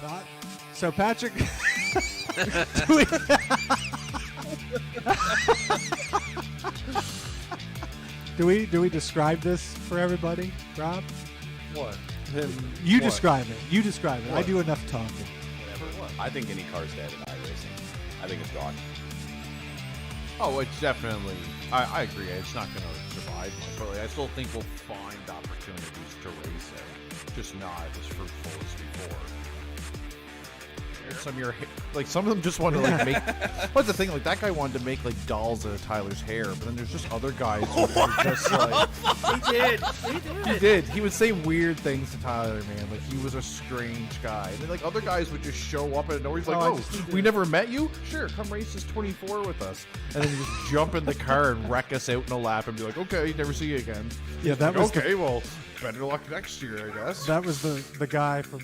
Not. So Patrick, do we describe this for everybody, Rob? What? You describe it. You describe it. What? I do enough talking. Whatever. What? I think any car's dead in iRacing. I think it's gone. Oh, it's definitely. I agree. It's not going to survive much, but like, I still think we'll find opportunities to race it, just not as fruitful as before. Some of your, like, some of them just want to like make. What's the thing? Like that guy wanted to make like dolls out of Tyler's hair, but then there's just other guys who are just like. He did. He did. He would say weird things to Tyler, man. Like he was a strange guy. And then like other guys would just show up and nowhere. He's like, "Oh, we never met you? Sure, come race this 24 with us." And then you just jump in the car and wreck us out in a lap and be like, "Okay, never see you again." Yeah, that like, was okay. Well, better luck next year, I guess. That was the guy from.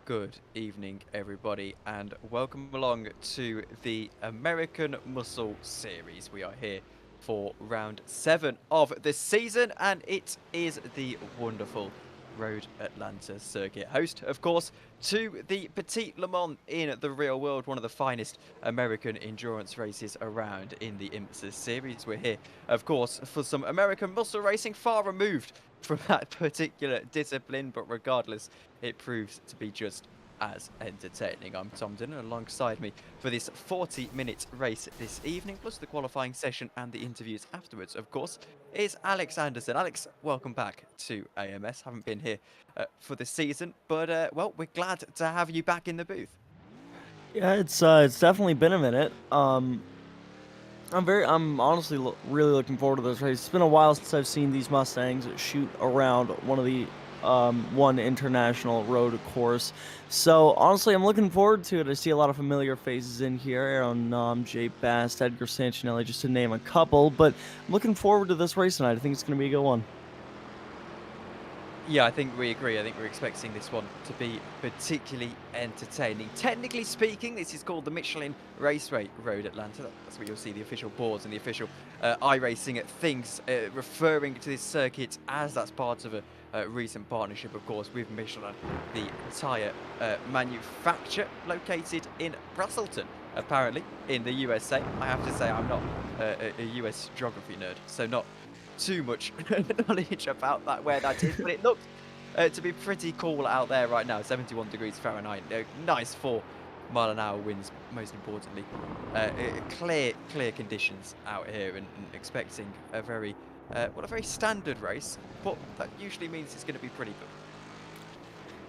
Good evening, everybody, and welcome along to the American Muscle Series. We are here for round 7 of the season, and it is the wonderful Road Atlanta circuit. Host, of course, to the Petit Le Mans in the real world, one of the finest American endurance races around in the IMSA series. We're here, of course, for some American muscle racing, far removed from that particular discipline, but regardless, it proves to be just as entertaining. I'm Thompson, and alongside me for this 40-minute race this evening, plus the qualifying session and the interviews afterwards, of course, is Alex Anderson. Alex, welcome back to AMS. Haven't been here for the season, but well, we're glad to have you back in the booth. Yeah, it's definitely been a minute. I'm honestly really looking forward to this race. It's been a while since I've seen these Mustangs shoot around one of the one international road course. So honestly, I'm looking forward to it. I see a lot of familiar faces in here: Aaron Nom, Jay Bast, Edgar Santinelli, just to name a couple. But I'm looking forward to this race tonight. I think it's going to be a good one. Yeah, I think we agree. I think we're expecting this one to be particularly entertaining. Technically speaking, this is called the Michelin Raceway Road Atlanta. That's where you'll see the official boards and the official iRacing things referring to this circuit as that's part of a recent partnership, of course, with Michelin, the tyre manufacturer located in Brasselton, apparently, in the USA. I have to say I'm not a US geography nerd, so not too much knowledge about that, where that is, but it looks to be pretty cool out there right now. 71 degrees Fahrenheit, nice 4-mile-an-hour winds, most importantly. Clear conditions out here, and expecting a very well, a very standard race, but that usually means it's going to be pretty good.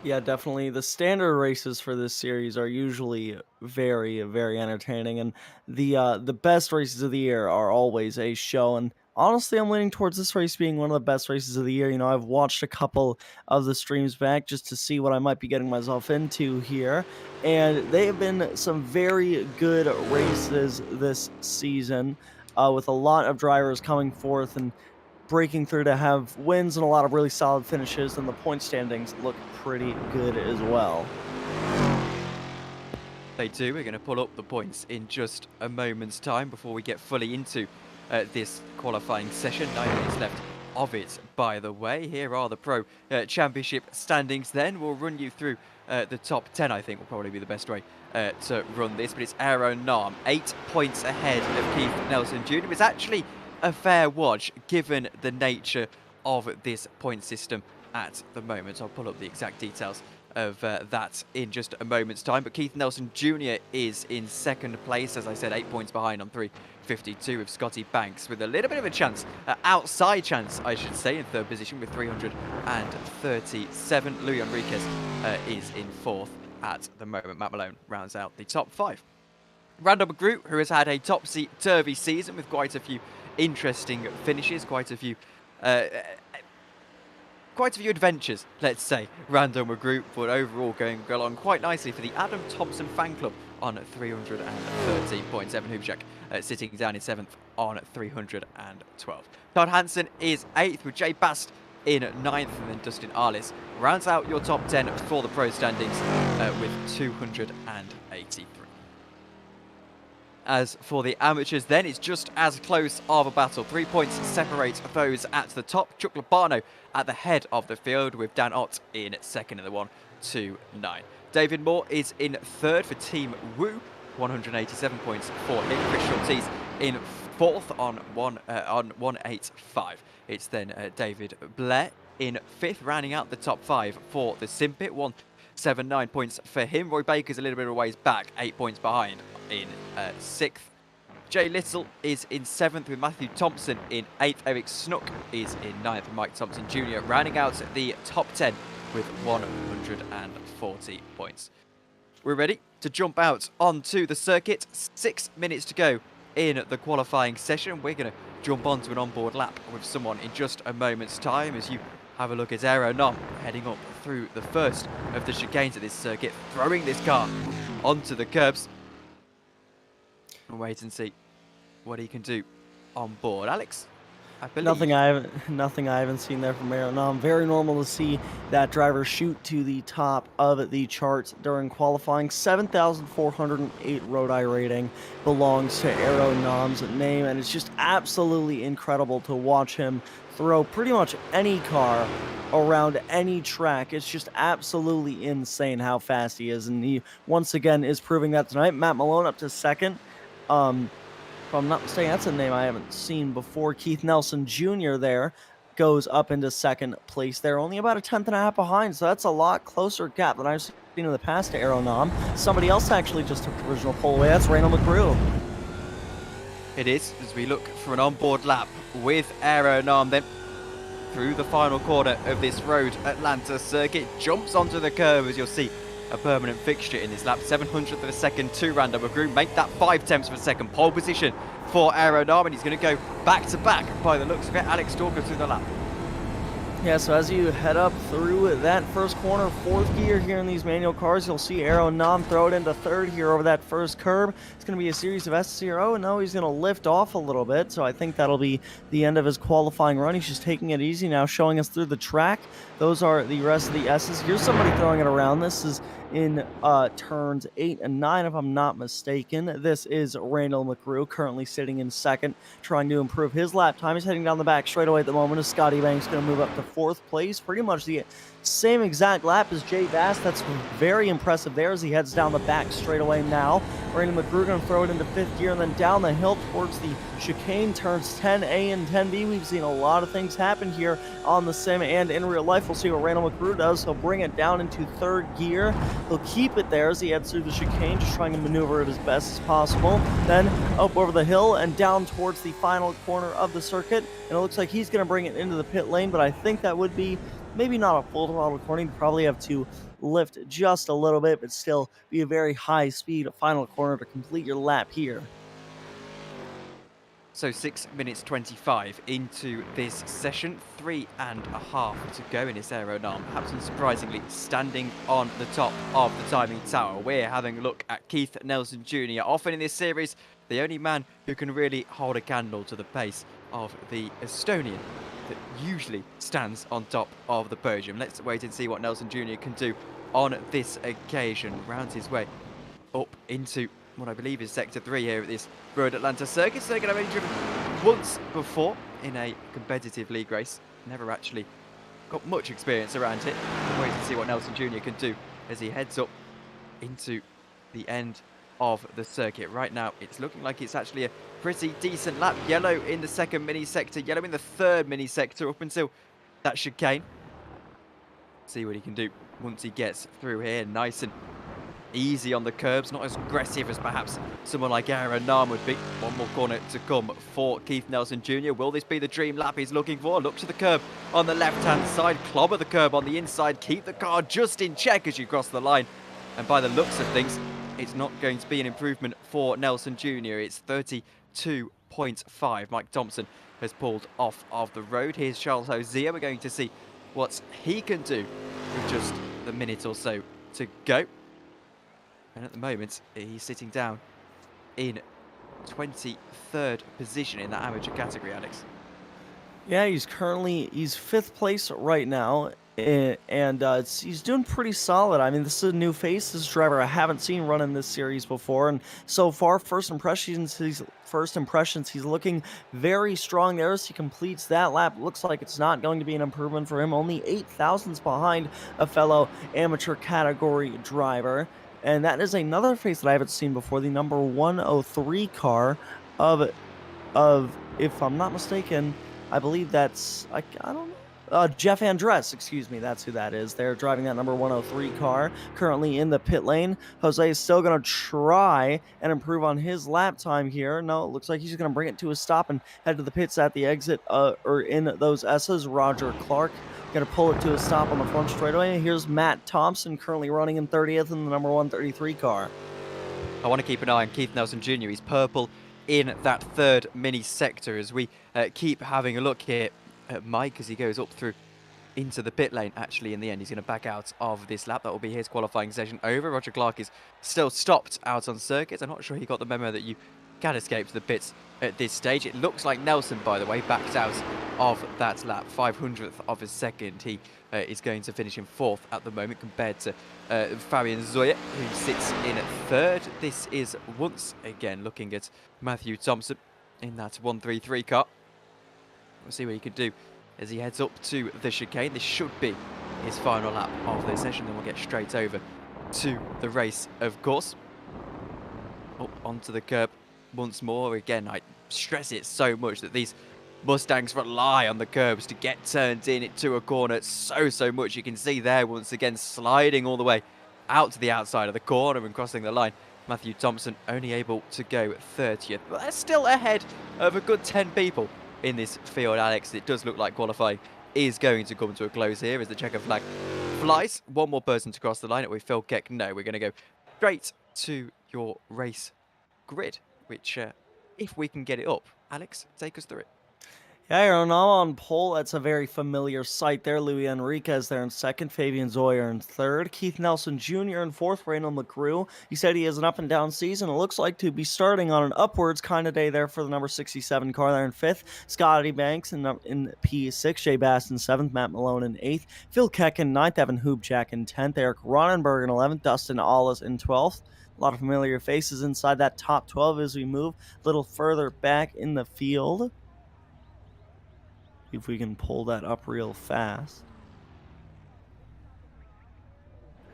Yeah, definitely. The standard races for this series are usually very, very entertaining, and the best races of the year are always a show. And honestly, I'm leaning towards this race being one of the best races of the year. You know, I've watched a couple of the streams back just to see what I might be getting myself into here, and they have been some very good races this season, with a lot of drivers coming forth and breaking through to have wins and a lot of really solid finishes, and the point standings look pretty good as well. They do. We're going to pull up the points in just a moment's time before we get fully into this qualifying session. 9 minutes left of it, by the way. Here are the Pro Championship standings then. We'll run you through the top 10, I think will probably be the best way to run this. But it's Aaron Nam, 8 points ahead of Keith Nelson Jr. It's actually a fair watch given the nature of this point system at the moment. I'll pull up the exact details of that in just a moment's time. But Keith Nelson Jr. is in second place, as I said, 8 points behind on 352 of Scotty Banks, with a little bit of a chance, outside chance, I should say, in third position with 337. Louis Enriquez is in fourth at the moment. Matt Malone rounds out the top 5. Randall McGrew, who has had a topsy-turvy season with quite a few interesting finishes, quite a few adventures, let's say, Randall McGrew, but overall going along quite nicely for the Adam Thompson fan club on 313 points. Evan Hubchak sitting down in 7th on 312. Todd Hansen is 8th, with Jay Bast in 9th, and then Dustin Arliss rounds out your top 10 for the pro standings with 283. As for the amateurs then, it's just as close of a battle. 3 points separate those at the top. Chuck Lobano at the head of the field, with Dan Ott in second in the 1-2-9. David Moore is in third for Team Woo, 187 points for him. Chris Schultz in fourth on 185. It's then David Blair in fifth, rounding out the top 5 for the Simpit, 179 points for him. Roy Baker's a little bit of a ways back, 8 points behind in 6th. Jay Little is in 7th, with Matthew Thompson in 8th. Eric Snook is in 9th, with Mike Thompson Jr. rounding out the top 10 with 140 points. We're ready to jump out onto the circuit. 6 minutes to go in the qualifying session. We're going to jump onto an onboard lap with someone in just a moment's time, as you have a look at Aero Nom heading up through the first of the chicanes of this circuit, throwing this car onto the curbs. We'll wait and see what he can do on board. Alex, I believe. Nothing I haven't seen there from Aeronom. Very normal to see that driver shoot to the top of the charts during qualifying. 7,408 road eye rating belongs to Aeronom's name, and it's just absolutely incredible to watch him throw pretty much any car around any track. It's just absolutely insane how fast he is, and he once again is proving that tonight. Matt Malone up to second. If I'm not mistaken, that's a name I haven't seen before. Keith Nelson Jr. there goes up into second place there, only about a tenth and a half behind, so that's a lot closer gap than I've seen in the past to Aeronom. Somebody else actually just took the original pole away. That's Randall McGrew. It is, as we look for an onboard lap with Aeronom then through the final corner of this Road Atlanta circuit. Jumps onto the curve, as you'll see. A permanent fixture in this lap, 700th of a second to Randall McGrew. Make that 5/10 of a second. Pole position for Aeronom, and he's going to go back to back by the looks of it. Alex Stalker through the lap. Yeah, so as you head up through that first corner, fourth gear here in these manual cars, you'll see Aeronom throw it into third here over that first curb. It's going to be a series of S's here. Oh, no, he's going to lift off a little bit, so I think that'll be the end of his qualifying run. He's just taking it easy now, showing us through the track. Those are the rest of the S's. Here's somebody throwing it around. This is in turns 8 and 9, if I'm not mistaken. This is Randall McGrew, currently sitting in second, trying to improve his lap time. He's heading down the back straightaway at the moment as Scotty Banks going to move up to fourth place. Pretty much the same exact lap as Jay Bass. That's very impressive there as he heads down the back straightaway now. Randall McGrew going to throw it into fifth gear and then down the hill towards the chicane, turns 10A and 10B. We've seen a lot of things happen here on the sim and in real life. We'll see what Randall McGrew does. He'll bring it down into third gear. He'll keep it there as he heads through the chicane, just trying to maneuver it as best as possible. Then up over the hill and down towards the final corner of the circuit. And it looks like he's going to bring it into the pit lane, but I think that would be maybe not a full throttle corner. You'd probably have to lift just a little bit, but still be a very high speed final corner to complete your lap here. So 6 minutes 25 into this session, 3.5 to go in this Aeronom. Perhaps unsurprisingly, standing on the top of the timing tower. We're having a look at Keith Nelson Jr. Often in this series, the only man who can really hold a candle to the pace of the Estonian that usually stands on top of the podium. Let's wait and see what Nelson Jr. can do on this occasion. Rounds his way up into what I believe is Sector 3 here at this Road Atlanta circuit. So they're going to have only driven once before in a competitive league race. Never actually got much experience around it. We'll wait to see what Nelson Jr. can do as he heads up into the end of the circuit. Right now, it's looking like it's actually a pretty decent lap. Yellow in the second mini sector, yellow in the third mini sector up until that chicane. See what he can do once he gets through here. Nice and easy on the curbs, not as aggressive as perhaps someone like Aeronom would be. One more corner to come for Keith Nelson Jr. Will this be the dream lap he's looking for? Look to the curb on the left-hand side, clobber the curb on the inside, keep the car just in check as you cross the line. And by the looks of things, it's not going to be an improvement for Nelson Jr. It's 32.5. Mike Thompson has pulled off of the road. Here's Charles Hosier. We're going to see what he can do with just the minute or so to go. And at the moment, he's sitting down in 23rd position in that amateur category, Alex. Yeah, he's fifth place right now, and he's doing pretty solid. I mean, this is a new face. This driver I haven't seen run in this series before, and so far, first impressions, he's looking very strong there as he completes that lap. Looks like it's not going to be an improvement for him. Only 8 thousandths behind a fellow amateur category driver. And that is another face that I haven't seen before, the number 103 car of if I'm not mistaken, I believe that's, I don't know, Jeff Andress, excuse me, that's who that is. They're driving that number 103 car, currently in the pit lane. Jose is still going to try and improve on his lap time here. No, it looks like he's going to bring it to a stop and head to the pits at the exit, or in those S's. Roger Clark going to pull it to a stop on the front straightaway. Here's Matt Thompson, currently running in 30th in the number 133 car. I want to keep an eye on Keith Nelson Jr. He's purple in that third mini sector as we keep having a look here at Mike as he goes up through into the pit lane. Actually, in the end, he's going to back out of this lap. That will be his qualifying session over. Roger Clark is still stopped out on circuit. I'm not sure he got the memo that you can escape to the pits at this stage. It looks like Nelson, by the way, backs out of that lap. 500th of a second. He is going to finish in 4th at the moment compared to Fabian Zoya, who sits in 3rd. This is once again looking at Matthew Thompson in that 133 car. We'll see what he can do as he heads up to the chicane. This should be his final lap of the session, then we'll get straight over to the race, of course. Up onto the curb once more. Again, I stress it so much that these Mustangs rely on the curbs to get turned into a corner so much. You can see there once again sliding all the way out to the outside of the corner and crossing the line. Matthew Thompson only able to go 30th, but that's still ahead of a good 10 people in this field, Alex. It does look like qualifying is going to come to a close here as the checker flag flies. One more person to cross the line. With Phil Keck, no, we're going to go straight to your race grid, which if we can get it up, Alex, take us through it. Yeah, Aaron, I'm on pole. That's a very familiar sight there. Luis Enriquez there in 2nd. Fabian Zoyer in 3rd. Keith Nelson Jr. in 4th. Randall McGrew. He said he has an up-and-down season. It looks like to be starting on an upwards kind of day there for the number 67 car there in 5th. Scotty Banks in P6. Jay Bass in 7th. Matt Malone in 8th. Phil Keck in 9th. Evan Hoopjack in 10th. Eric Ronenberg in 11th. Dustin Allis in 12th. A lot of familiar faces inside that top 12 as we move a little further back in the field. If we can pull that up real fast.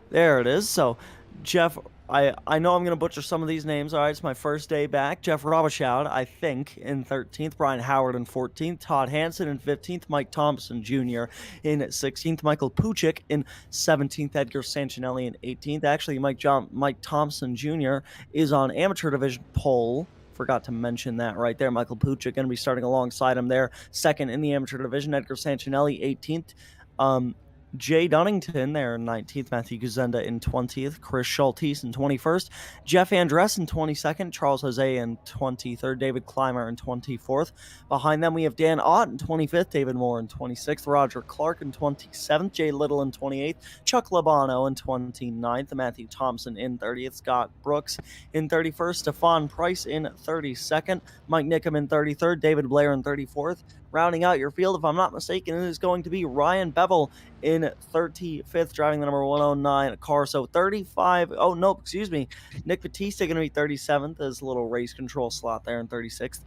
There it is. So, Jeff, I know I'm going to butcher some of these names. All right, it's my first day back. Jeff Robichaud, I think, in 13th. Brian Howard in 14th. Todd Hansen in 15th. Mike Thompson Jr. in 16th. Michael Puchik in 17th. Edgar Sancinelli in 18th. Actually, Mike Thompson Jr. is on amateur division pole. Forgot to mention that right there. Michael Puchik going to be starting alongside him there. 2nd in the amateur division. Edgar Sancinelli, 18th. Jay Dunnington there in 19th. Matthew Guzenda in 20th. Chris Schultes in 21st. Jeff Andress in 22nd. Charles Jose in 23rd. David Clymer in 24th. Behind them we have Dan Ott in 25th. David Moore in 26th. Roger Clark in 27th. Jay Little in 28th. Chuck Labano in 29th. Matthew Thompson in 30th. Scott Brooks in 31st. Stefan Price in 32nd. Mike Nickham in 33rd. David Blair in 34th. Rounding out your field, if I'm not mistaken, it is going to be Ryan Bevel in 35th, driving the number 109 car. So 35. Oh, no, excuse me. Nick Batista going to be 37th as a little race control slot there in 36th.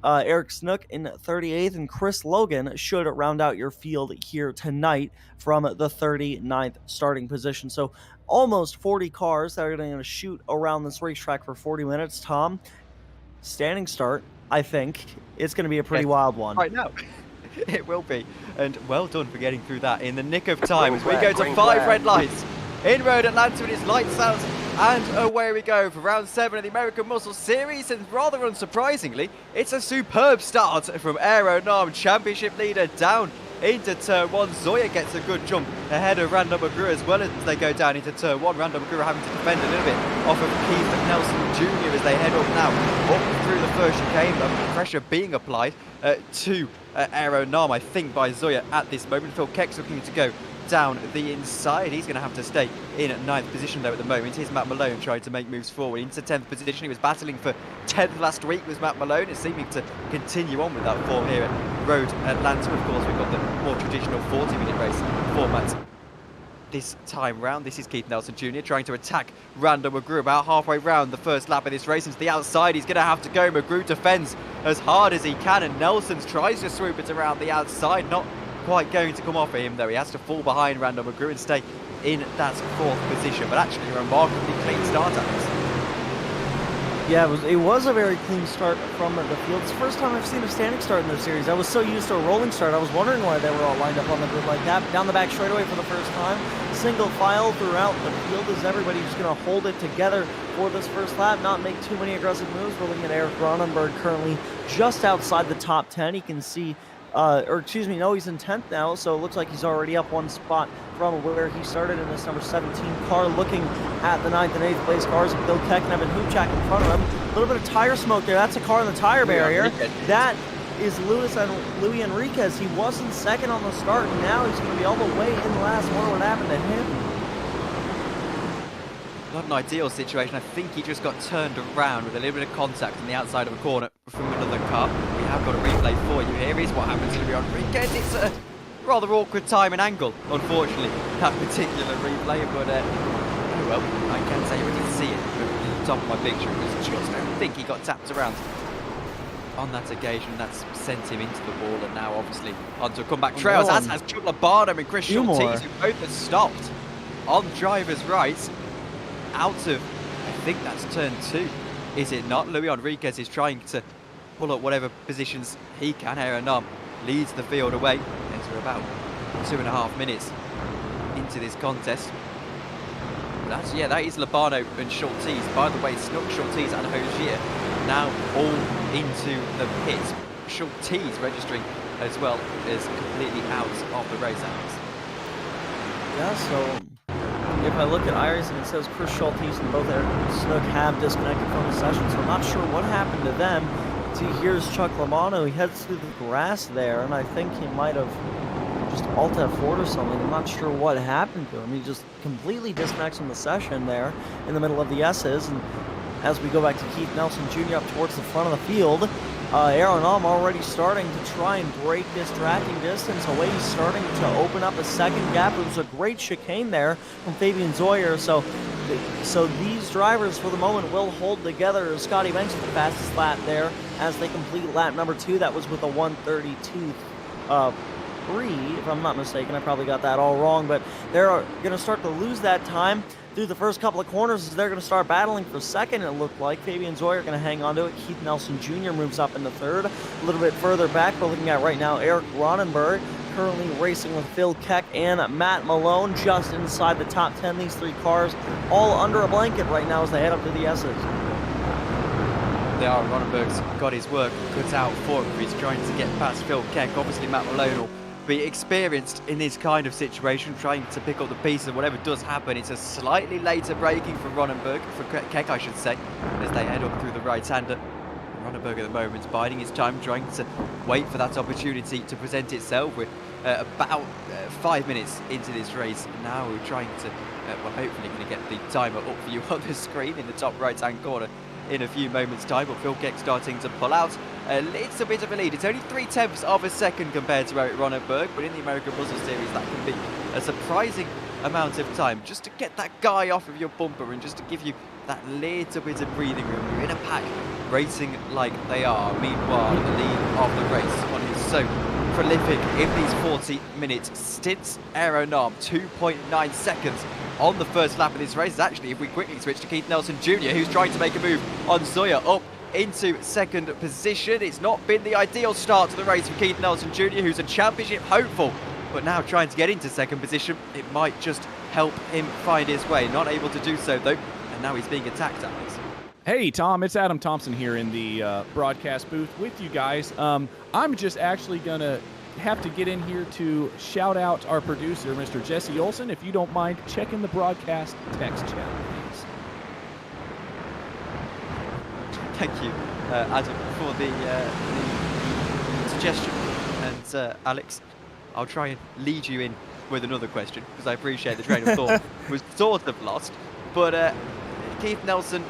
Eric Snook in 38th, and Chris Logan should round out your field here tonight from the 39th starting position. So almost 40 cars that are going to shoot around this racetrack for 40 minutes. Tom, standing start. I think it's going to be a pretty wild one. Right now, it will be. And well done for getting through that in the nick of time as we go to 5 red lights in Road Atlanta. It is lights out and away we go for round 7 of the American Muscle Series. And rather unsurprisingly, it's a superb start from Aero Nam, championship leader, down into turn 1. Zoya gets a good jump ahead of Randall McGrew as well as they go down into turn 1. Randall McGrew having to defend a little bit off of Keith Nelson Jr. as they head up now up through the first chicane. Pressure being applied to Aero Nam, I think, by Zoya at this moment. Phil Keck's looking to go down the inside. He's going to have to stay in at 9th position though at the moment. Here's Matt Malone trying to make moves forward into 10th position. He was battling for 10th last week, was Matt Malone. It's seeming to continue on with that form here at Road Atlanta. Of course, we've got the more traditional 40-minute race format this time round. This is Keith Nelson Jr. trying to attack Randall McGrew about halfway round the first lap of this race. Into the outside, he's going to have to go. McGrew defends as hard as he can, and Nelson tries to swoop it around the outside. Not quite going to come off of him though. He has to fall behind Randall McGrew and stay in that 4th position. But actually a remarkably clean start, Alex. Yeah, it was a very clean start from the field. It's the first time I've seen a standing start in this series. I was so used to a rolling start. I was wondering why they were all lined up on the grid like that. Down the back straightaway for the first time. Single file throughout the field as everybody's just going to hold it together for this first lap, not make too many aggressive moves. We're looking at Eric Ronenberg currently just outside the top 10. He can see he's in 10th now, so it looks like he's already up one spot from where he started in this number 17 car. Looking at the 9th and 8th place cars, Bill Keck and Evan Hoopjack in front of him. A little bit of tire smoke there. That's a car in the tire barrier. That is Luis Enriquez. He wasn't second on the start, and now he's going to be all the way in last. Wonder what happened to him. not an ideal situation. I think he just got turned around with a little bit of contact on the outside of a corner from another car. We have got a replay for you here. Here's what happens to Leon Rodriguez. It's a rather awkward time and angle, unfortunately, that particular replay. But, oh well, I can say I didn't see it from the top of my picture. It was just, I think he got tapped around on that occasion. That's sent him into the wall, and now obviously onto a comeback trails, as has Chuck Barnum and Chris Schultes, who both have stopped on driver's right out of, I think that's turn 2, is it not? Luis Enriquez is trying to pull up whatever positions he can. Aeronam leads the field away as we're about 2.5 minutes into this contest. That is Labano and Schultes. By the way, Snook, Schultes and Hozier now all into the pit. Schultes registering as well as completely out of the race, Alex. Yeah, so if I look at iRacing, it says Chris Schultes and both Eric Snook have disconnected from the session, so I'm not sure what happened to them. See, here's Chuck Lamano. He heads through the grass there, and I think he might have just Alt F4 or something. I'm not sure what happened to him. He just completely disconnects from the session there in the middle of the S's. And as we go back to Keith Nelson Jr. up towards the front of the field, Aeronam already starting to try and break this tracking distance away. He's starting to open up a second gap. It was a great chicane there from Fabian Zoyer. So these drivers for the moment will hold together. Scotty Banks with the fastest lap there as they complete lap number 2. That was with a 1:32.3, if I'm not mistaken. I probably got that all wrong, but they're going to start to lose that time through the first couple of corners as they're going to start battling for second, it looked like. Fabian Zoyer going to hang on to it. Keith Nelson Jr. moves up into third. A little bit further back, we're looking at right now Eric Ronenberg currently racing with Phil Keck and Matt Malone just inside the top 10. These 3 cars all under a blanket right now as they head up to the S's. They are. Ronenberg's got his work cut out for him. He's trying to get past Phil Keck. Obviously, Matt Malone will be experienced in this kind of situation, trying to pick up the pieces of whatever does happen. It's a slightly later braking for Ronenberg, for Keck I should say, as they head up through the right-hander. Ronenberg at the moment is biding his time, trying to wait for that opportunity to present itself. We're about 5 minutes into this race. Now we're trying to, well, hopefully going to get the timer up for you on the screen in the top right-hand corner in a few moments' time, but Phil Keck starting to pull out a little bit of a lead. It's only 0.3 of a second compared to Eric Ronenberg, but in the American Muscle Series that can be a surprising amount of time just to get that guy off of your bumper and just to give you that little bit of breathing room. You're in a pack racing like they are. Meanwhile, the lead of the race, one who's so prolific in these 40-minute stints, Aeronam, 2.9 seconds on the first lap of this race. Actually, if we quickly switch to Keith Nelson Jr., who's trying to make a move on Zoyer up into second position. It's not been the ideal start to the race for Keith Nelson Jr., who's a championship hopeful, but now trying to get into second position. It might just help him find his way. Not able to do so, though, and now he's being attacked, Alex. Hey, Tom, it's Adam Thompson here in the broadcast booth with you guys. I'm just actually going to have to get in here to shout out our producer, Mr. Jesse Olson. If you don't mind, checking the broadcast text chat, please. Thank you, Adam, for the suggestion. And Alex, I'll try and lead you in with another question, because I appreciate the train of thought was sort of lost. But Keith Nelson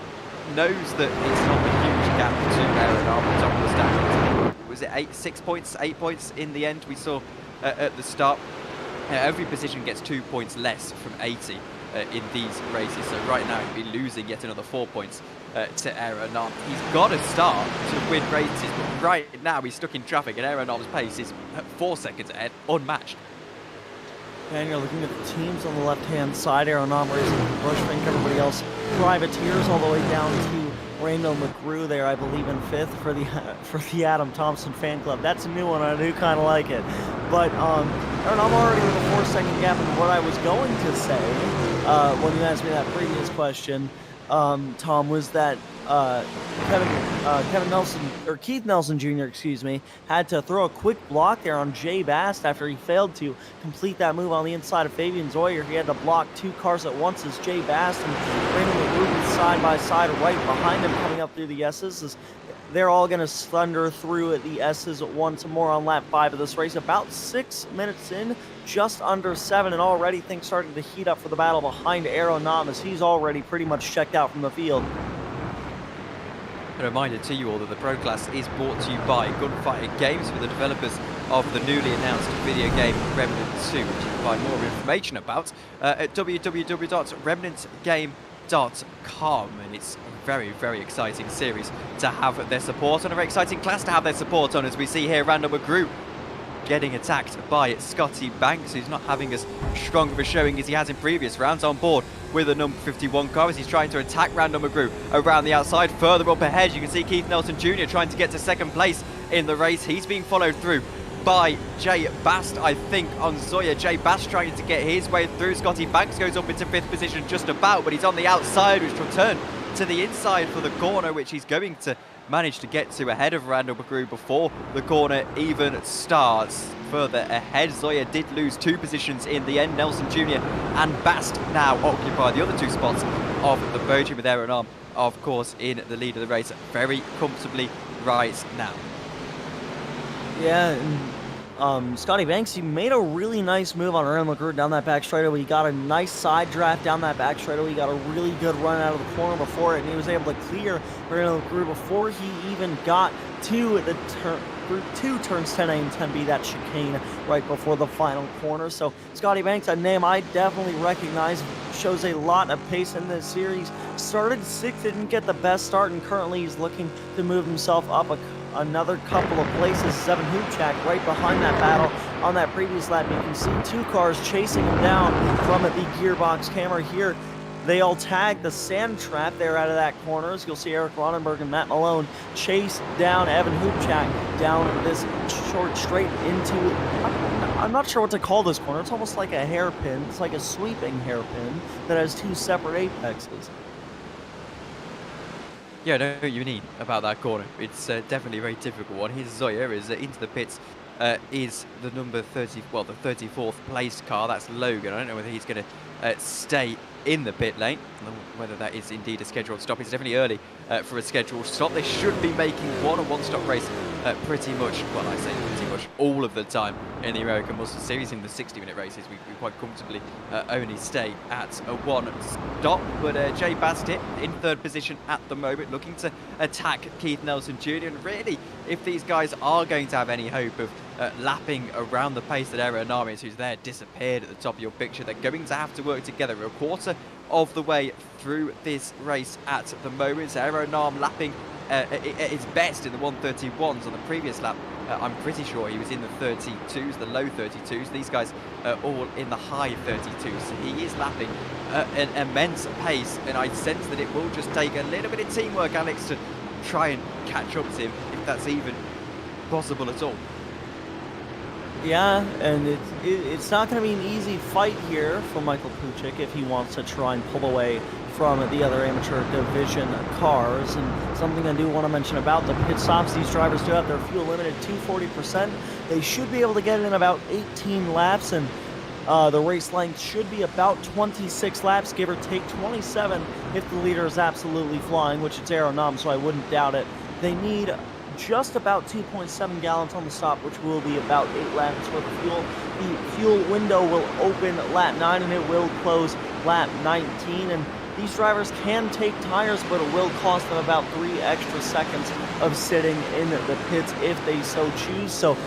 knows that it's not a huge gap to Aeronam on top of the standings. Was it 6 points, 8 points in the end we saw at the start? Every position gets 2 points less from 80 in these races. So right now he'd be losing yet another 4 points to Aeronam. He's got to start to win races, but right now he's stuck in traffic and Aeronam's pace is 4 seconds ahead, unmatched. And you're looking at the teams on the left-hand side. Aeronam racing Bushfink, everybody else privateers all the way down to Rainbow McGrew there, I believe, in 5th for the Adam Thompson fan club. That's a new one. I do kind of like it. But Aeronam already with a 4-second gap. And what I was going to say when you asked me that previous question, Tom, was that Keith Nelson Jr., excuse me, had to throw a quick block there on Jay Bast after he failed to complete that move on the inside of Fabian Zoyer. He had to block 2 cars at once as Jay Bast and Brandon McRubin side by side right behind him coming up through the S's. As they're all going to thunder through the S's once more on lap 5 of this race. About 6 minutes in, just under 7, and already things starting to heat up for the battle behind Aeronom, as he's already pretty much checked out from the field. A reminder to you all that the Pro Class is brought to you by Gunfighter Games, with the developers of the newly announced video game Remnant 2, which you can find more information about at www.remnantgame.com. And it's a very, very exciting series to have their support, and a very exciting class to have their support on, as we see here Randall McGrew getting attacked by Scotty Banks, who's not having as strong of a showing as he has in previous rounds, on board with the number 51 car as he's trying to attack Randall McGrew around the outside. Further up ahead, you can see Keith Nelson Jr. trying to get to second place in the race. He's being followed through by Jay Bast, I think, on Zoya. Jay Bast trying to get his way through. Scotty Banks goes up into 5th position just about, but he's on the outside, which will turn to the inside for the corner, which he's going to manage to get to ahead of Randall McGrew before the corner even starts. Further ahead, Zoya did lose 2 positions in the end. Nelson Jr. and Bast now occupy the other 2 spots of the podium, with Aeronom, of course, in the lead of the race very comfortably right now. Yeah, and Scotty Banks, he made a really nice move on Randall McGrew down that back straightaway. He got a nice side draft down that back straightaway. He got a really good run out of the corner before it, and he was able to clear Randall McGrew before he even got to the turns 10A and 10B, that chicane right before the final corner. So Scotty Banks, a name I definitely recognize, shows a lot of pace in this series. Started 6th, didn't get the best start, and currently he's looking to move himself up another couple of places. Seven Hoopchak right behind that battle on that previous lap. You can see 2 cars chasing him down from the gearbox camera here. They all tag the sand trap there out of that corner. As you'll see Eric Ronenberg and Matt Malone chase down Evan Hoopchak down this short straight into, I'm not sure what to call this corner. It's almost like a hairpin. It's like a sweeping hairpin that has 2 separate apexes. Yeah, I know what you mean about that corner. It's definitely a very difficult one. Here's Zoya is into the pits. Is the number 30, well, the 34th placed car. That's Logan. I don't know whether he's going to stay in the pit lane, whether that is indeed a scheduled stop. It's definitely early for a scheduled stop. They should be making a one-stop race pretty much, well, I say pretty much all of the time in the American Muscle Series. In the 60-minute races, we quite comfortably only stay at a 1 stop. But Jay Bastit in 3rd position at the moment, looking to attack Keith Nelson Jr. And really, if these guys are going to have any hope of lapping around the pace that Aeronom is, who's there disappeared at the top of your picture, they're going to have to work together. We're a quarter of the way through this race at the moment. Aeronom lapping at his best in the 131s on the previous lap. I'm pretty sure he was in the 32s, the low 32s. These guys are all in the high 32s. So he is lapping an immense pace, and I sense that it will just take a little bit of teamwork, Alex, to try and catch up to him, if that's even possible at all. Yeah, and it's not going to be an easy fight here for Michael Puchik if he wants to try and pull away from the other amateur division cars. And something I do want to mention about the pit stops, these drivers do have their fuel limited to 40%. They should be able to get in about 18 laps, and the race length should be about 26 laps, give or take 27 if the leader is absolutely flying, which it's Aeronom, so I wouldn't doubt it. They need just about 2.7 gallons on the stop, which will be about 8 laps worth of fuel. The fuel window will open lap 9 and it will close lap 19. And these drivers can take tires, but it will cost them about 3 extra seconds of sitting in the pits if they so choose. So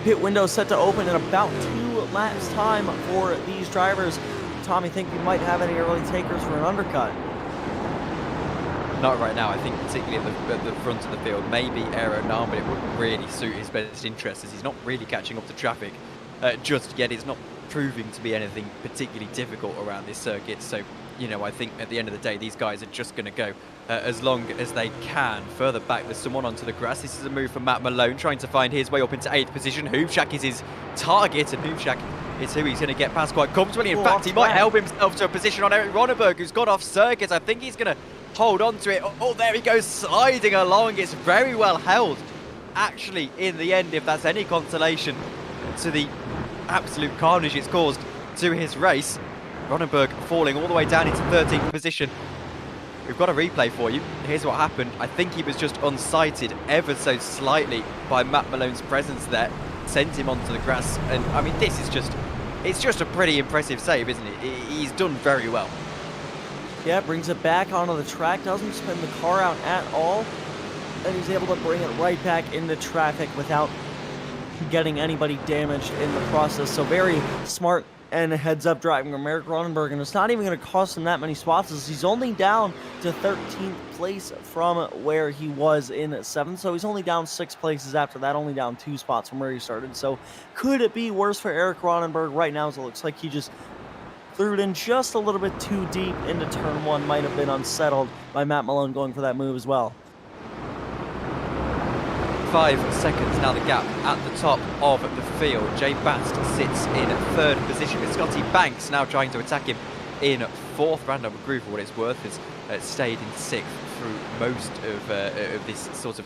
pit window set to open in about 2 laps time for these drivers. Tommy, think you might have any early takers for an undercut? Not right now. I think particularly at the front of the field, maybe Aeronom, but it wouldn't really suit his best interests, as he's not really catching up to traffic just yet. It's not proving to be anything particularly difficult around this circuit. So, you know, I think at the end of the day, these guys are just going to go as long as they can. Further back, there's someone onto the grass. This is a move from Matt Malone, trying to find his way up into 8th position. Hoopchak is his target, and Hoopchak is who he's going to get past quite comfortably. In fact, he might help himself to a position on Eric Ronenberg, who's got off circuit. I think he's going to hold on to it. Oh, there he goes, sliding along. It's very well held, actually, in the end, if that's any consolation to the absolute carnage it's caused to his race. Ronenberg falling all the way down into 13th position. we've got a replay for you. Here's what happened. I think he was just unsighted ever so slightly by Matt Malone's presence there, sent him onto the grass. And I mean, this is just, it's just a pretty impressive save, isn't it? He's done very well. Yeah, brings it back onto the track, doesn't spin the car out at all, and he's able to bring it right back into traffic without getting anybody damaged in the process. So very smart and heads-up driving from Eric Ronenberg, and it's not even going to cost him that many spots, as he's only down to 13th place from where he was in 7th, so he's only down 6 places after that, only down 2 spots from where he started. So could it be worse for Eric Ronenberg right now, as it looks like he just threw it in just a little bit too deep into turn 1, might have been unsettled by Matt Malone going for that move as well. 5 seconds now the gap at the top of the field. Jay Bast sits in 3rd position with Scotty Banks now trying to attack him in 4th. Brandon McGrew, for what it's worth, has stayed in 6th through most of this sort of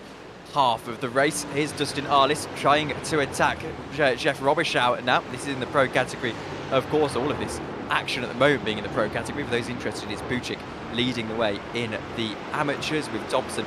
half of the race. Here's Dustin Arliss trying to attack Jeff Robichaux now. This is in the pro category. Of course, all of this action at the moment being in the pro category. For those interested, it's Buchik leading the way in the amateurs, with Thompson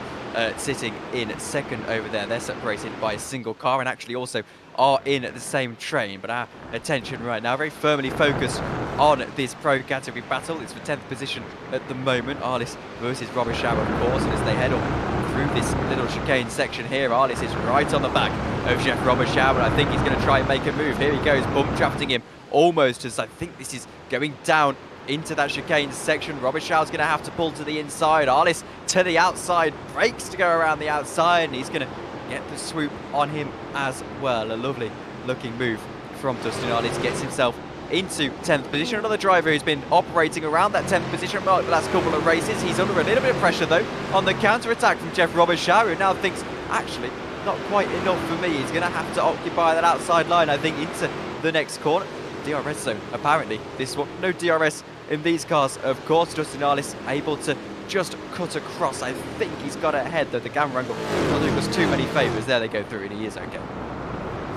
sitting in 2nd over there. They're separated by a single car and actually also are in the same train. But our attention right now very firmly focused on this pro category battle. It's for 10th position at the moment. Arliss versus Robichaux, of course, and as they head on through this little chicane section here, Arliss is right on the back of Jeff Robichaux, and I think he's going to try and make a move. Here he goes, bump drafting him almost as I think this is going down into that chicane section. Robichaux's going to have to pull to the inside. Arliss to the outside, brakes to go around the outside, and he's going to get the swoop on him as well. A lovely looking move from Dustin Arliss, gets himself into 10th position. Another driver who's been operating around that 10th position for the last couple of races. He's under a little bit of pressure though on the counter-attack from Jeff Robichaux, who now thinks, actually, not quite enough for me. He's going to have to occupy that outside line, I think, into the next corner. DRS zone, apparently, this one. No DRS in these cars, of course. Dustin Arliss able to just cut across. I think he's got ahead, though the camera angle not doing us too many favours. There they go through, and he is okay.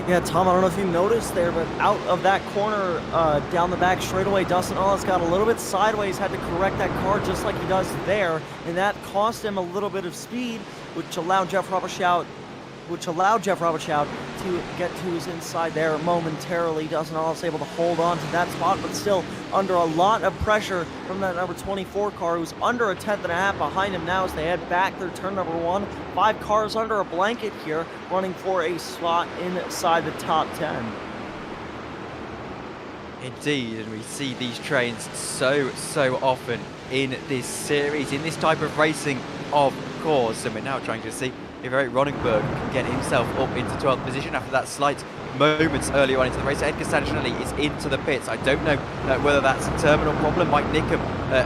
Yeah, Tom, I don't know if you noticed there, but out of that corner, down the back straightaway, Dustin Arliss got a little bit sideways, had to correct that car just like he does there, and that cost him a little bit of speed, which allowed Jeff Robichaux to get to his inside there momentarily. Dustin Arliss able to hold on to that spot, but still under a lot of pressure from that number 24 car, who's under a 10th and a half behind him now as they head back through turn number 1. 5 cars under a blanket here, running for a slot inside the top 10. Indeed, and we see these trains so often in this series, in this type of racing, of course. And we're now trying to see if Eric Ronenberg can get himself up into 12th position after that slight moments earlier on into the race. Edgar Sancinelli is into the pits. I don't know whether that's a terminal problem. Mike Nickham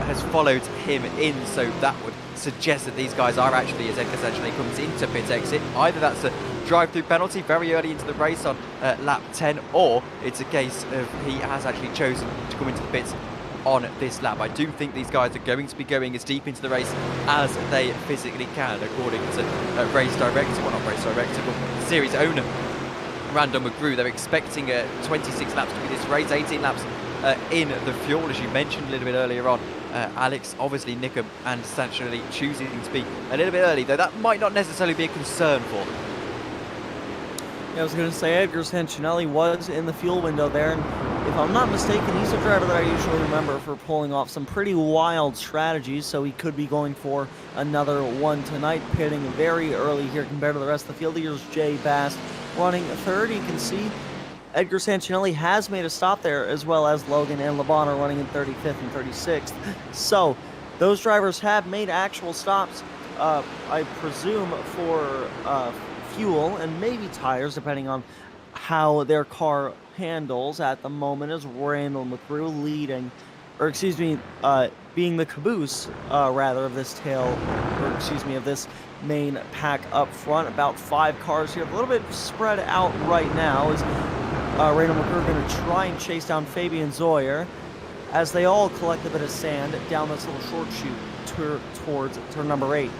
has followed him in, so that would suggest that these guys are actually, as Edgar Sancinelli comes into pit exit, either that's a drive-through penalty very early into the race on lap 10, or it's a case of he has actually chosen to come into the pits on this lap. I do think these guys are going to be going as deep into the race as they physically can, according to race director, well not race director, but series owner Brandon McGrew. They're expecting 26 laps to be this race, 18 laps in the fuel, as you mentioned a little bit earlier on. Alex, obviously Nickham and Sancinelli choosing to be a little bit early, though that might not necessarily be a concern for them. Yeah, I was going to say Edgar Sancinelli was in the fuel window there, and if I'm not mistaken, he's a driver that I usually remember for pulling off some pretty wild strategies, so he could be going for another one tonight, pitting very early here compared to the rest of the field. Here's Jay Bast running 3rd. You can see Edgar Sancinelli has made a stop there, as well as Logan and Labana running in 35th and 36th. So those drivers have made actual stops, I presume, for fuel and maybe tires, depending on how their car handles at the moment, as Randall McGrew leading, or excuse me, being the caboose rather of this of this main pack up front. About 5 cars here, a little bit spread out right now, as Randall McGrew going to try and chase down Fabian Zoyer as they all collect a bit of sand down this little short chute towards turn number 8.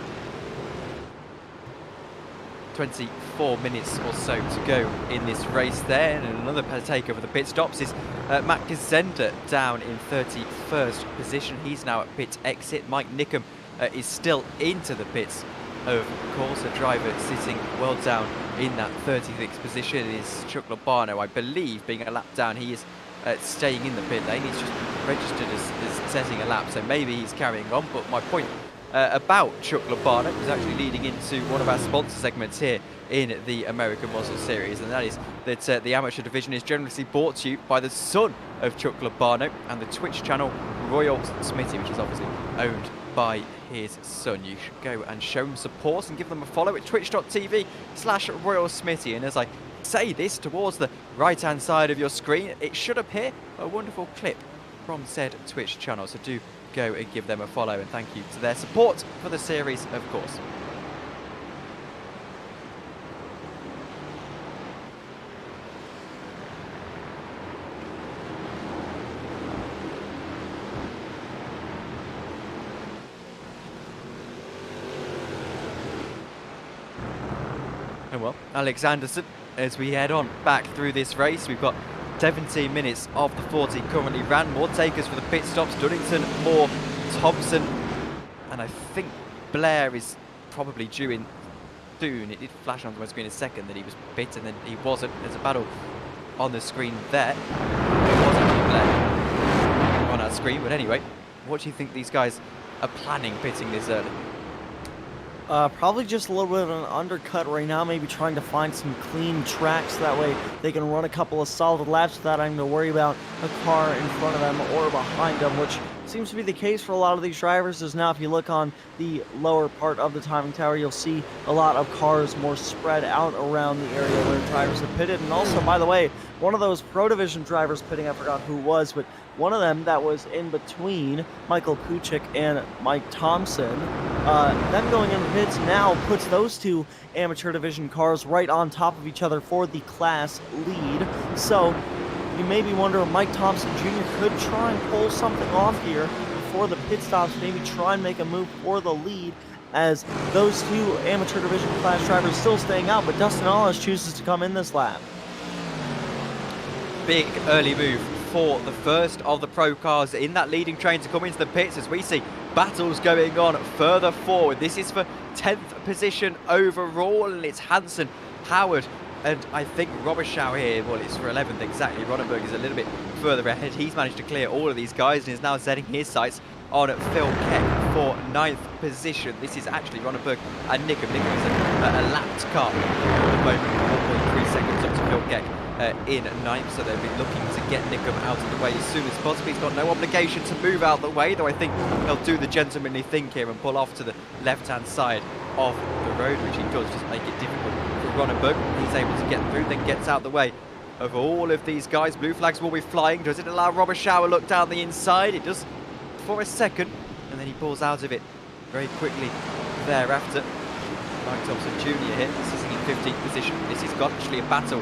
24 minutes or so to go in this race there, and another takeover the pit stops is Matt Gazenda down in 31st position. He's now at pit exit. Mike Nickham is still into the pits. Of course, a driver sitting well down in that 36th position is Chuck Lobano, I believe, being a lap down. He is staying in the pit lane. He's just registered as setting a lap, so maybe he's carrying on. But my point about Chuck Lobano is actually leading into one of our sponsor segments here in the American Muscle Series, and that is that the amateur division is generously brought to you by the son of Chuck Lobano and the Twitch channel Royal Smitiy, which is obviously owned by his son. You should go and show him support and give them a follow at twitch.tv/Royal Smitiy. And as I say this towards the right hand side of your screen, it should appear a wonderful clip from said Twitch channel, so do go and give them a follow, and thank you to their support for the series, of course. And well, Alex Anderson, as we head on back through this race, we've got 17 minutes of the 40 currently ran. More takers for the pit stops. Dunnington, Moore, Thompson, and I think Blair is probably due in soon. It did flash onto my screen a second that he was pit, and then he wasn't. There's a battle on the screen there. It was actually Blair on our screen, but anyway, what do you think these guys are planning pitting this early? Probably just a little bit of an undercut right now, maybe trying to find some clean tracks. That way they can run a couple of solid laps without having to worry about a car in front of them or behind them, which seems to be the case for a lot of these drivers. As now, if you look on the lower part of the timing tower, you'll see a lot of cars more spread out around the area where drivers have pitted. And also, by the way, one of those Pro Division drivers pitting, I forgot who was, but one of them that was in between Michael Kuchik and Mike Thompson, them going in the pits now puts those two amateur division cars right on top of each other for the class lead. So you maybe wonder, Mike Thompson Jr. could try and pull something off here before the pit stops, maybe try and make a move for the lead, as those two amateur division class drivers still staying out, but Dustin Hollis chooses to come in this lap. Big early move for the first of the pro cars in that leading train to come into the pits, as we see battles going on further forward. This is for 10th position overall, and it's Hansen, Howard, and I think Roberschau here. Well, it's for 11th exactly. Ronenberg is a little bit further ahead. He's managed to clear all of these guys and is now setting his sights on Phil Keck for 9th position. This is actually Ronenberg and Nickham. Nickham is a lapped car at the moment, 1.3 seconds up to Phil Keck in 9th, so they'll be looking to get Nickham out of the way as soon as possible. He's got no obligation to move out the way, though I think he'll do the gentlemanly thing here and pull off to the left-hand side of the road, which he does, just make it difficult for Ronenberg. He's able to get through, then gets out the way of all of these guys. Blue flags will be flying. Does it allow Roberschau a look down the inside? It does for a second, and then he pulls out of it very quickly thereafter. Mike Thompson Jr. here, sitting in 15th position. This is actually a battle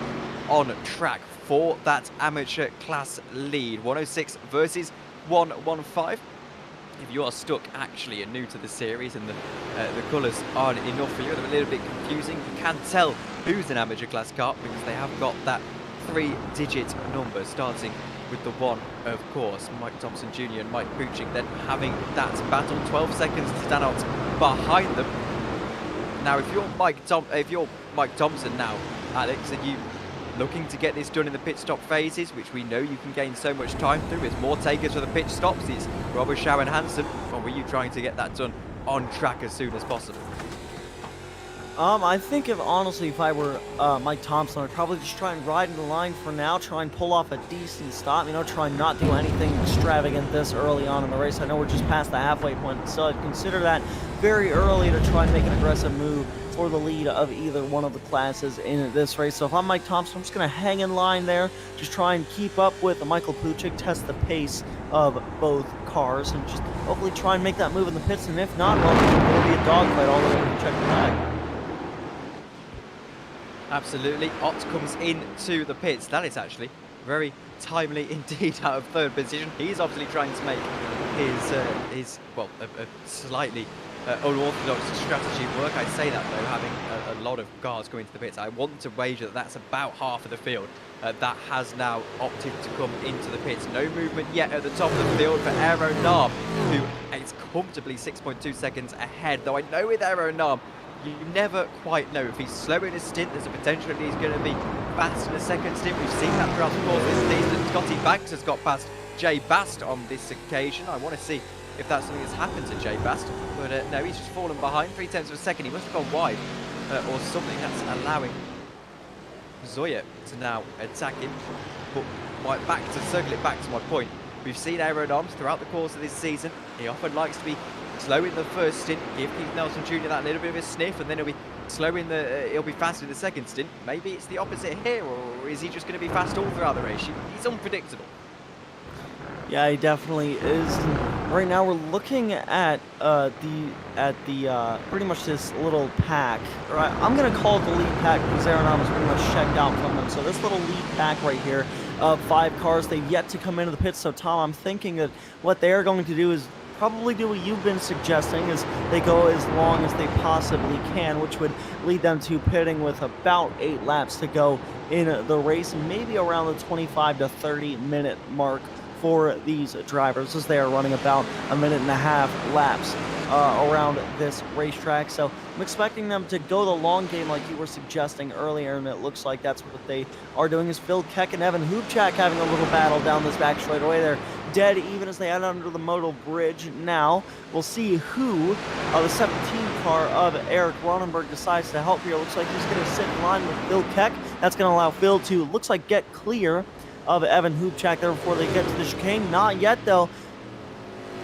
on track for that amateur class lead. 106 versus 115. If you are stuck actually and new to the series and the colours aren't enough for you, they're a little bit confusing. You can tell who's an amateur class car because they have got that 3-digit number starting with the 1, of course. Mike Thompson Jr. and Mike Puchik then having that battle. 12 seconds to stand out behind them. Now, if you're Mike Thompson now, Alex, and you looking to get this done in the pit stop phases, which we know you can gain so much time through, as more takers for the pit stops, it's Roberschau and Hansen, or were you trying to get that done on track as soon as possible? I think honestly, if I were Mike Thompson, I'd probably just try and ride in the line for now, try and pull off a decent stop, try and not do anything extravagant this early on in the race. I know we're just past the halfway point, so I'd consider that very early to try and make an aggressive move for the lead of either one of the classes in this race. So if I'm Mike Thompson, I'm just going to hang in line there, just try and keep up with Michael Puchik, test the pace of both cars, and just hopefully try and make that move in the pits, and if not, well, it'll be a dogfight all the way to check the bag. Absolutely. Ott comes into the pits. That is actually very timely indeed out of 3rd position. He's obviously trying to make his a slightly unorthodox strategy work. I say that though, having a lot of cars going to the pits. I want to wager that that's about half of the field that has now opted to come into the pits. No movement yet at the top of the field for Aero Narb, who It's comfortably 6.2 seconds ahead, though I know with Aeronam, you never quite know. If he's slow in a stint, there's a potential that he's going to be fast in a second stint. We've seen that throughout the course of this season. Scotty Banks has got past Jay Bast on this occasion. I want to see if that's something that's happened to Jay Bast, but no, he's just fallen behind 0.3 of a second. He must have gone wide or something that's allowing Zoya to now attack him. But to circle it back to my point, we've seen Aeronams throughout the course of this season. He often likes to be slow in the first stint, give Keith Nelson Jr. that little bit of a sniff, and then he'll be slow in he'll be fast in the second stint. Maybe it's the opposite here, or is he just going to be fast all throughout the race? He's unpredictable. Yeah, he definitely is. And right now we're looking at pretty much this little pack. Right, I'm gonna call it the lead pack because Aeronam is pretty much checked out from them. So this little lead pack right here of 5 cars, they've yet to come into the pits. So Tom, I'm thinking that what they are going to do is probably do what you've been suggesting, is they go as long as they possibly can, which would lead them to pitting with about 8 laps to go in the race, maybe around the 25 to 30 minute mark for these drivers, as they are running about 1.5 minute laps around this racetrack. So I'm expecting them to go the long game like you were suggesting earlier, and it looks like that's what they are doing. Is Phil Keck and Evan Hoopchak having a little battle down this back straightaway. They're dead even as they head under the modal bridge. Now we'll see who the 17 car of Eric Ronenberg decides to help here. Looks like he's going to sit in line with Phil Keck. That's going to allow Phil to, looks like, get clear of Evan Hoopchak there before they get to the chicane. Not yet, though.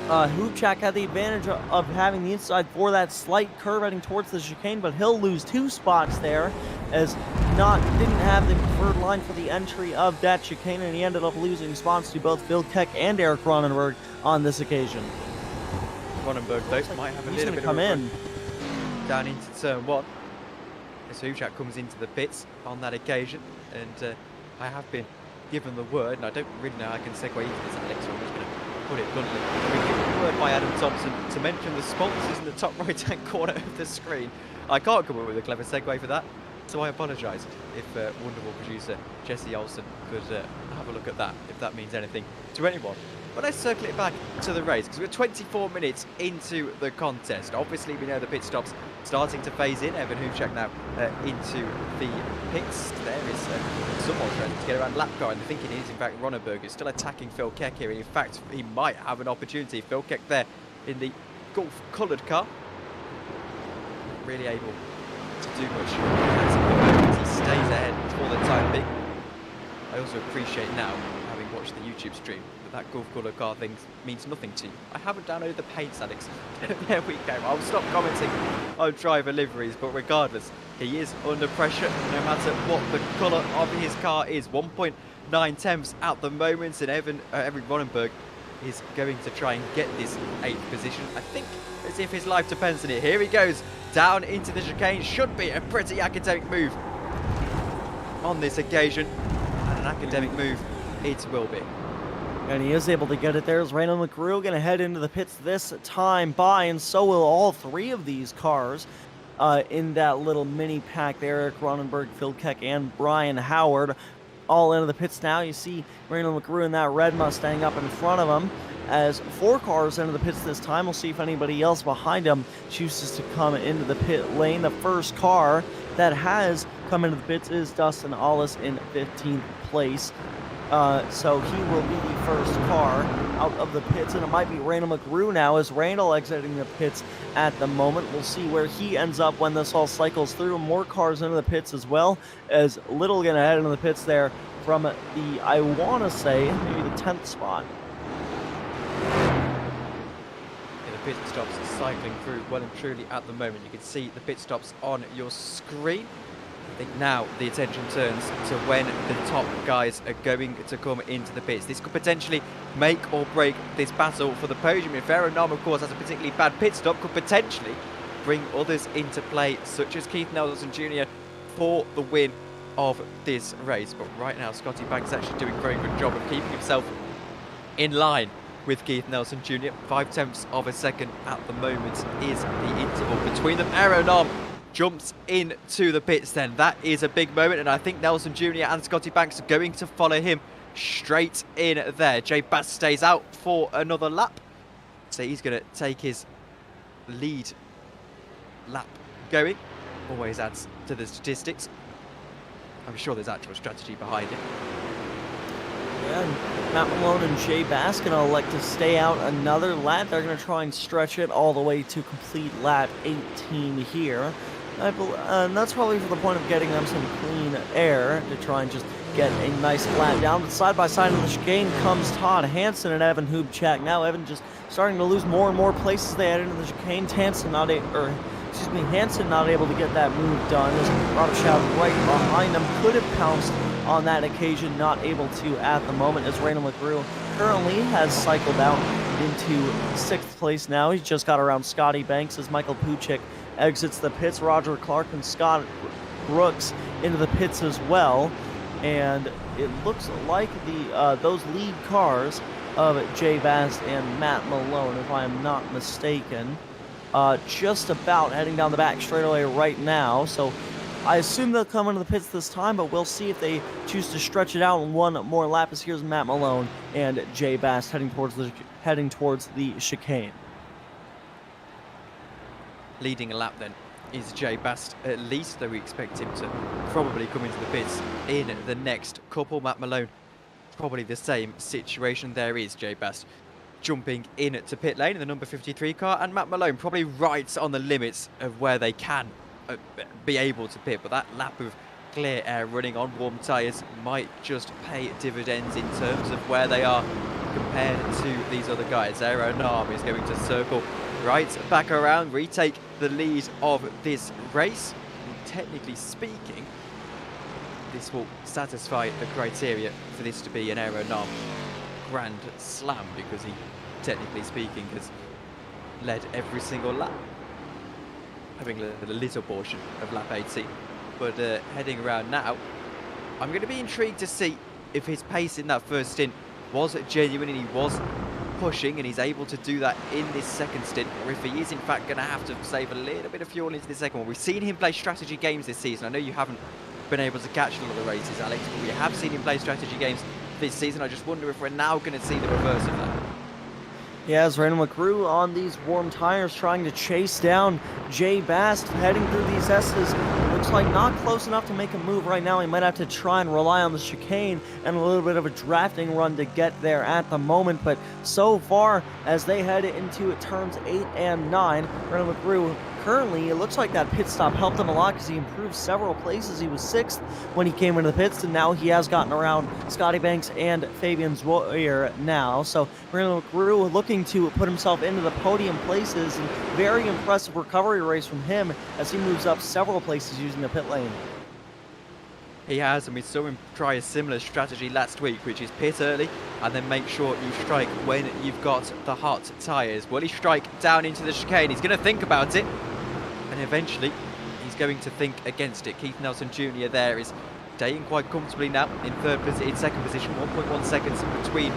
Hoopchak had the advantage of having the inside for that slight curve heading towards the chicane, but he'll lose 2 spots there, as didn't have the preferred line for the entry of that chicane, and he ended up losing spots to both Phil Keck and Eric Ronenberg on this occasion. Ronenberg, though, might have a little bit come of a in down into turn 1 as Hoopchak comes into the pits on that occasion, and I have been given the word, and I don't really know how I can segue into this, Alex, so I'm just going to put it bluntly. I've been given the word by Adam Thompson to mention the sponsors in the top right-hand corner of the screen. I can't come up with a clever segue for that, so I apologise if wonderful producer Jesse Olsen could have a look at that, if that means anything to anyone. But let's circle it back to the race, because we're 24 minutes into the contest. Obviously, we know the pit stops starting to phase in. Evan Hoopchak now into the pits. There is someone trying to get around lap car, and the thinking is, in fact, Ronenberg is still attacking Phil Keck here. In fact, he might have an opportunity. Phil Keck there in the golf-coloured car. Not really able to do much. He stays ahead for the time being. I also appreciate now, having watched the YouTube stream, that golf colour car thing means nothing to you. I haven't downloaded the paints, Alex. There we go. I'll stop commenting on driver liveries, but regardless, he is under pressure no matter what the colour of his car is. 1.9 temps at the moment, and Eric Ronenberg is going to try and get this 8th position. I think as if his life depends on it. Here he goes down into the chicane. Should be a pretty academic move on this occasion, and an academic move it will be. And he is able to get it there as Randall McGrew going to head into the pits this time by, and so will all 3 of these cars in that little mini pack there. Eric Ronenberg, Phil Keck, and Brian Howard all into the pits now. You see Randall McGrew in that red Mustang up in front of him as 4 cars into the pits this time. We'll see if anybody else behind him chooses to come into the pit lane. The first car that has come into the pits is Dustin Allis in 15th place. So he will be the first car out of the pits, and it might be Randall McGrew now as Randall exiting the pits at the moment. We'll see where he ends up when this all cycles through. More cars into the pits as well, as Little going to head into the pits there from the, I want to say, maybe the 10th spot. Yeah, the pit stops cycling through well and truly at the moment. You can see the pit stops on your screen. I think now the attention turns to when the top guys are going to come into the pits. This could potentially make or break this battle for the podium. If Aeronam, of course, has a particularly bad pit stop, could potentially bring others into play, such as Keith Nelson Jr. for the win of this race. But right now, Scotty Banks actually doing a very good job of keeping himself in line with Keith Nelson Jr. 5 tenths of a second at the moment is the interval between them. Aeronam jumps into the pits then. That is a big moment, and I think Nelson Jr. and Scotty Banks are going to follow him straight in there. Jay Bass stays out for another lap. So he's going to take his lead lap going. Always adds to the statistics. I'm sure there's actual strategy behind it. Yeah, and Matt Malone and Jay Bass going to elect to stay out another lap. They're going to try and stretch it all the way to complete lap 18 here. And that's probably for the point of getting them some clean air to try and just get a nice lap down. But side by side of the chicane comes Todd Hansen and Evan Hubchak. Now Evan just starting to lose more and more places they head into the chicane. Hansen not able to get that move done as Robshout right behind him could have pounced on that occasion, not able to at the moment, as Randall McGrew currently has cycled out into 6th place now. He's just got around Scotty Banks as Michael Puchik exits the pits. Roger Clark and Scott Brooks into the pits as well. And it looks like those lead cars of Jay Bass and Matt Malone, if I am not mistaken, just about heading down the back straightaway right now. So I assume they'll come into the pits this time, but we'll see if they choose to stretch it out in one more lap. As here's Matt Malone and Jay Bass heading towards the chicane. Leading a lap then is Jay Bass, at least, though we expect him to probably come into the pits in the next couple. Matt Malone, probably the same situation. There is Jay Bass jumping in to pit lane in the number 53 car, and Matt Malone probably right on the limits of where they can be able to pit, but that lap of clear air running on warm tyres might just pay dividends in terms of where they are compared to these other guys. Aaron Arm is going to circle right back around, retake the lead of this race. And technically speaking, this will satisfy the criteria for this to be an Aaron Arm Grand Slam, because he, technically speaking, has led every single lap, having led a little portion of lap 18. But heading around now, I'm going to be intrigued to see if his pace in that first stint was genuine and he was pushing, and he's able to do that in this second stint, or if he is in fact going to have to save a little bit of fuel into the second one. We've seen him play strategy games this season. I know you haven't been able to catch a lot of the races, Alex, but we have seen him play strategy games this season. I just wonder if we're now going to see the reverse of that. Yeah, as Randall McGrew on these warm tires trying to chase down Jay Bass heading through these S's. Looks like not close enough to make a move right now. He might have to try and rely on the chicane and a little bit of a drafting run to get there at the moment. But so far, as they head into turns 8 and 9, Randall McGrew currently, it looks like that pit stop helped him a lot because he improved several places. He was 6th when he came into the pits, and now he has gotten around Scotty Banks and Fabian Zwoyer now. So Randall McGrew looking to put himself into the podium places, and very impressive recovery race from him as he moves up several places using the pit lane. He has, and we saw him try a similar strategy last week, which is pit early and then make sure you strike when you've got the hot tyres. Will he strike down into the chicane? He's going to think about it, and eventually he's going to think against it. Keith Nelson Jr. there is staying quite comfortably now in second position, 1.1 seconds between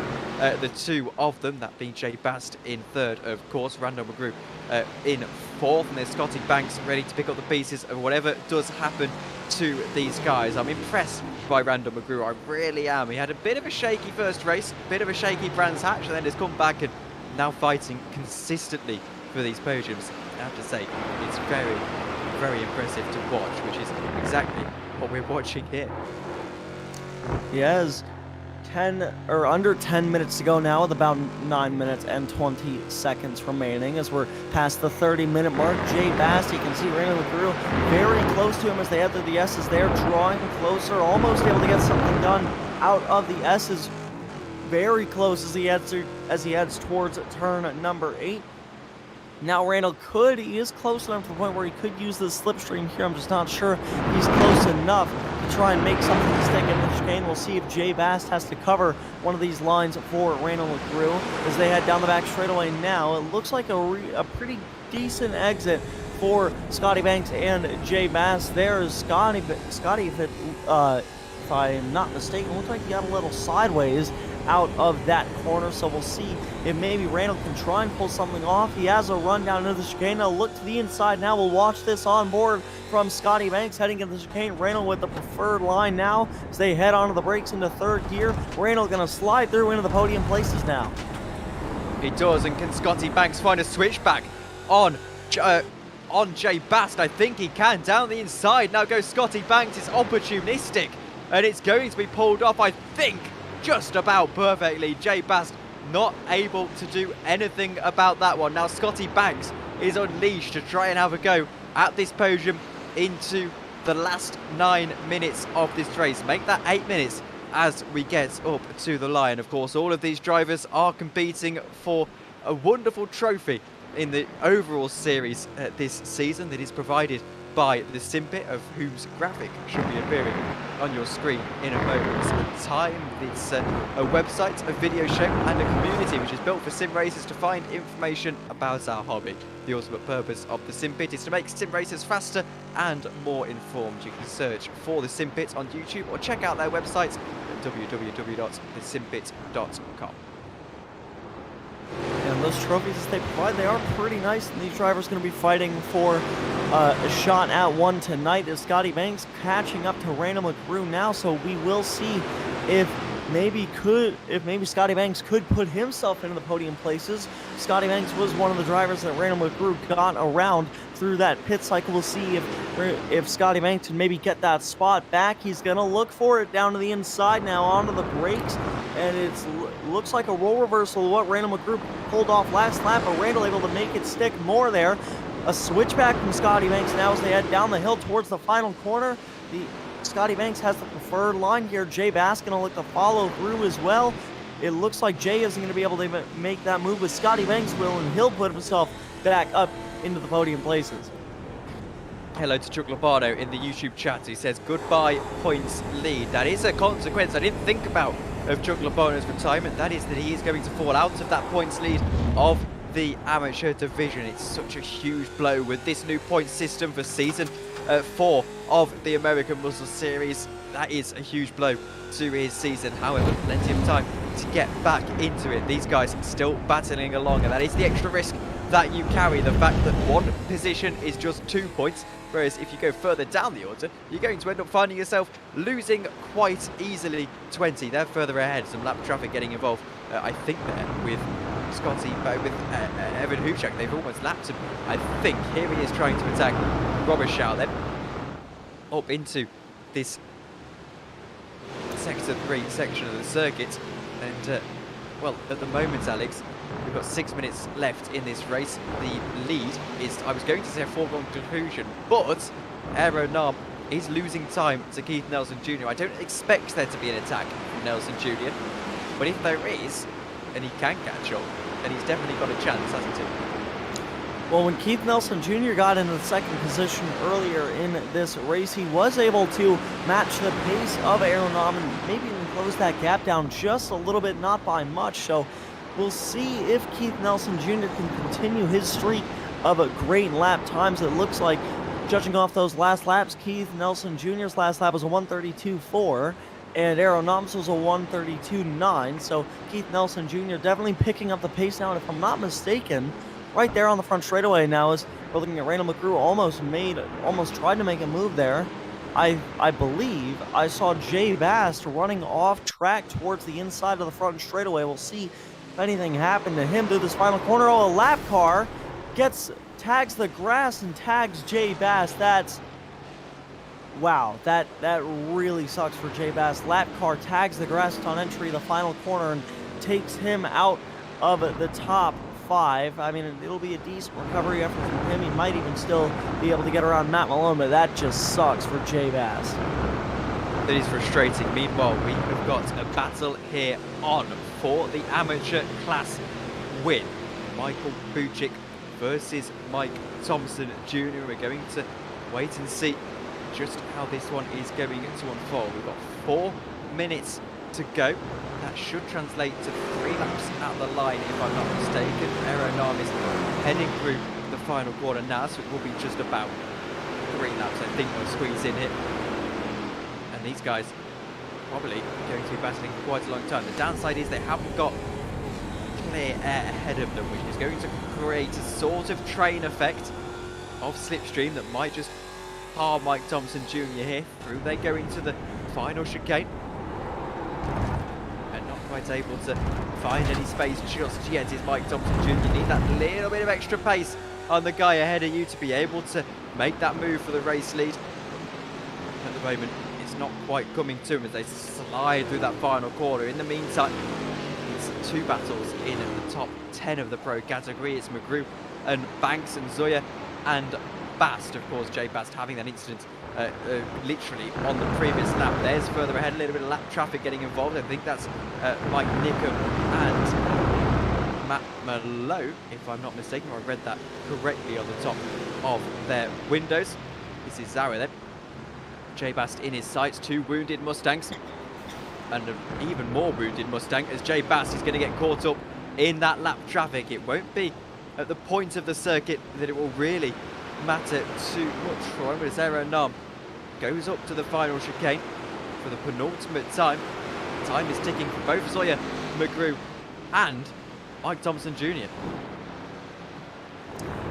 the two of them, that being Jay Bast in third, of course, Randall McGrew in fourth, and there's Scotty Banks ready to pick up the pieces of whatever does happen to these guys. I'm impressed by Randall McGrew, I really am. He had a bit of a shaky first race, a bit of a shaky Brands Hatch, and then has come back and now fighting consistently for these podiums. I have to say, it's very, very impressive to watch, which is exactly what we're watching here. Yes, under 10 minutes to go now, with about 9 minutes and 20 seconds remaining as we're past the 30-minute mark. Jay Bass, you can see Randall McGrew very close to him as they enter the S's. They're drawing closer, almost able to get something done out of the S's. Very close as he heads towards turn number 8. Now Randall he is close enough to the point where he could use this slipstream here. I'm just not sure he's close enough to try and make something stick in the chicane. We'll see if Jay Bast has to cover one of these lines for Randall McGrew as they head down the back straightaway now. It looks like a pretty decent exit for Scotty Banks and Jay Bast. There's Scotty, if I'm not mistaken, looks like he got a little sideways out of that corner, so we'll see if maybe Randall can try and pull something off. He has a run down into the chicane. Now look to the inside now. We'll watch this on board from Scotty Banks heading into the chicane. Randall with the preferred line now as they head onto the brakes into third gear. Randall going to slide through into the podium places now. He does, and can Scotty Banks find a switchback on Jay Bast? I think he can. Down the inside, now goes Scotty Banks. It's opportunistic, and it's going to be pulled off, I think, just about perfectly. Jay Bast not able to do anything about that one. Now Scotty Banks is unleashed to try and have a go at this podium into the last 9 minutes of this race. Make that 8 minutes as we get up to the line. Of course, all of these drivers are competing for a wonderful trophy in the overall series this season that is provided by the Simpit, of whose graphic should be appearing on your screen in a moment's time. It's a website, a video show and a community which is built for sim racers to find information about our hobby. The ultimate purpose of the Simpit is to make sim racers faster and more informed. You can search for the Simpit on YouTube or check out their website at www.thesimpit.com. And those trophies that they provide, they are pretty nice. And these drivers are going to be fighting for a shot at one tonight. As Scotty Banks catching up to Randall McGrew now, so we will see if maybe Scotty Banks could put himself into the podium places. Scotty Banks was one of the drivers that Randall McGrew got around through that pit cycle. We'll see if Scotty Banks can maybe get that spot back. He's going to look for it down to the inside now, onto the brakes, and it looks like a role reversal of what Randall McGrew pulled off last lap, but Randall able to make it stick more there. A switchback from Scotty Banks now as they head down the hill towards the final corner. Scotty Banks has the preferred line here. Jay Bass going to look to follow through as well. It looks like Jay isn't going to be able to make that move, with Scotty Banks will, and he'll put himself back up into the podium places. Hello to Chuck Lombardo in the YouTube chat. He says, goodbye points lead. That is a consequence I didn't think about of Chuck Lombardo's retirement. That is that he is going to fall out of that points lead of the amateur division. It's such a huge blow with this new point system for season 4 of the American Muscle Series. That is a huge blow to his season. However, plenty of time to get back into it. These guys still battling along, and that is the extra risk that you carry. The fact that one position is just 2 points, whereas if you go further down the order, you're going to end up finding yourself losing quite easily 20. They're further ahead. Some lap traffic getting involved, I think, there with Scotty, with Evan Huchak. They've almost lapped him, I think. Here he is trying to attack Robert Shaw then up into this Sector 3 section of the circuit. And, well, at the moment, Alex, we've got 6 minutes left in this race. The lead is, I was going to say, a foregone conclusion, but Aero Nam is losing time to Keith Nelson Jr. I don't expect there to be an attack from Nelson Jr., but if there is, and he can catch up, then he's definitely got a chance, hasn't he? Well, when Keith Nelson Jr. got into the second position earlier in this race, he was able to match the pace of Aero Nam and maybe even close that gap down just a little bit, not by much. So we'll see if Keith Nelson Jr. can continue his streak of great lap times. It looks like, judging off those last laps, Keith Nelson Jr.'s last lap was a 1:32.4. and Aero Nam's was a 1:32.9. So Keith Nelson Jr. definitely picking up the pace now, and if I'm not mistaken, right there on the front straightaway now, as we're looking at Randall McGrew almost tried to make a move there. I believe I saw Jay Bast running off track towards the inside of the front straightaway. We'll see if anything happened to him through this final corner. Oh, a lap car tags the grass and tags Jay Bast. Wow, that really sucks for Jay Bast. Lap car tags the grass on entry of the final corner and takes him out of the top 5. I mean, it'll be a decent recovery effort from him. He might even still be able to get around Matt Malone, but that just sucks for Jay Bast. That is frustrating. Meanwhile, we have got a battle here on for the amateur class win. Michael Buchik versus Mike Thompson Jr. We're going to wait and see just how this one is going to unfold. We've got 4 minutes to go. That should translate to 3 laps at the line, if I'm not mistaken. Aero Nam is heading through the final corner now, so it will be just about 3 laps, I think, we'll squeeze in here. And these guys probably going to be battling for quite a long time. The downside is they haven't got clear air ahead of them, which is going to create a sort of train effect of slipstream that might just par Mike Thompson Jr. here. Through they go into the final chicane. And not quite quite able to find any space just yet. Is Mike Thompson Jr. Need that little bit of extra pace on the guy ahead of you to be able to make that move for the race lead. At the moment, it's not quite coming to him as they slide through that final corner. In the meantime, it's 2 battles in the top 10 of the pro category. It's McGrew and Banks and Zoya and Bast. Of course, Jay Bast having that incident literally on the previous lap. There's further ahead, a little bit of lap traffic getting involved. I think that's Mike Nickham and Matt Malone, if I'm not mistaken, or I read that correctly on the top of their windows. This is Zara then. Jay Bast in his sights, 2 wounded Mustangs. And an even more wounded Mustang as Jay Bast is going to get caught up in that lap traffic. It won't be at the point of the circuit that it will really matter too much for him, as Nam goes up to the final chicane for the penultimate time. Time is ticking for both Zoya, McGrew and Mike Thompson Jr.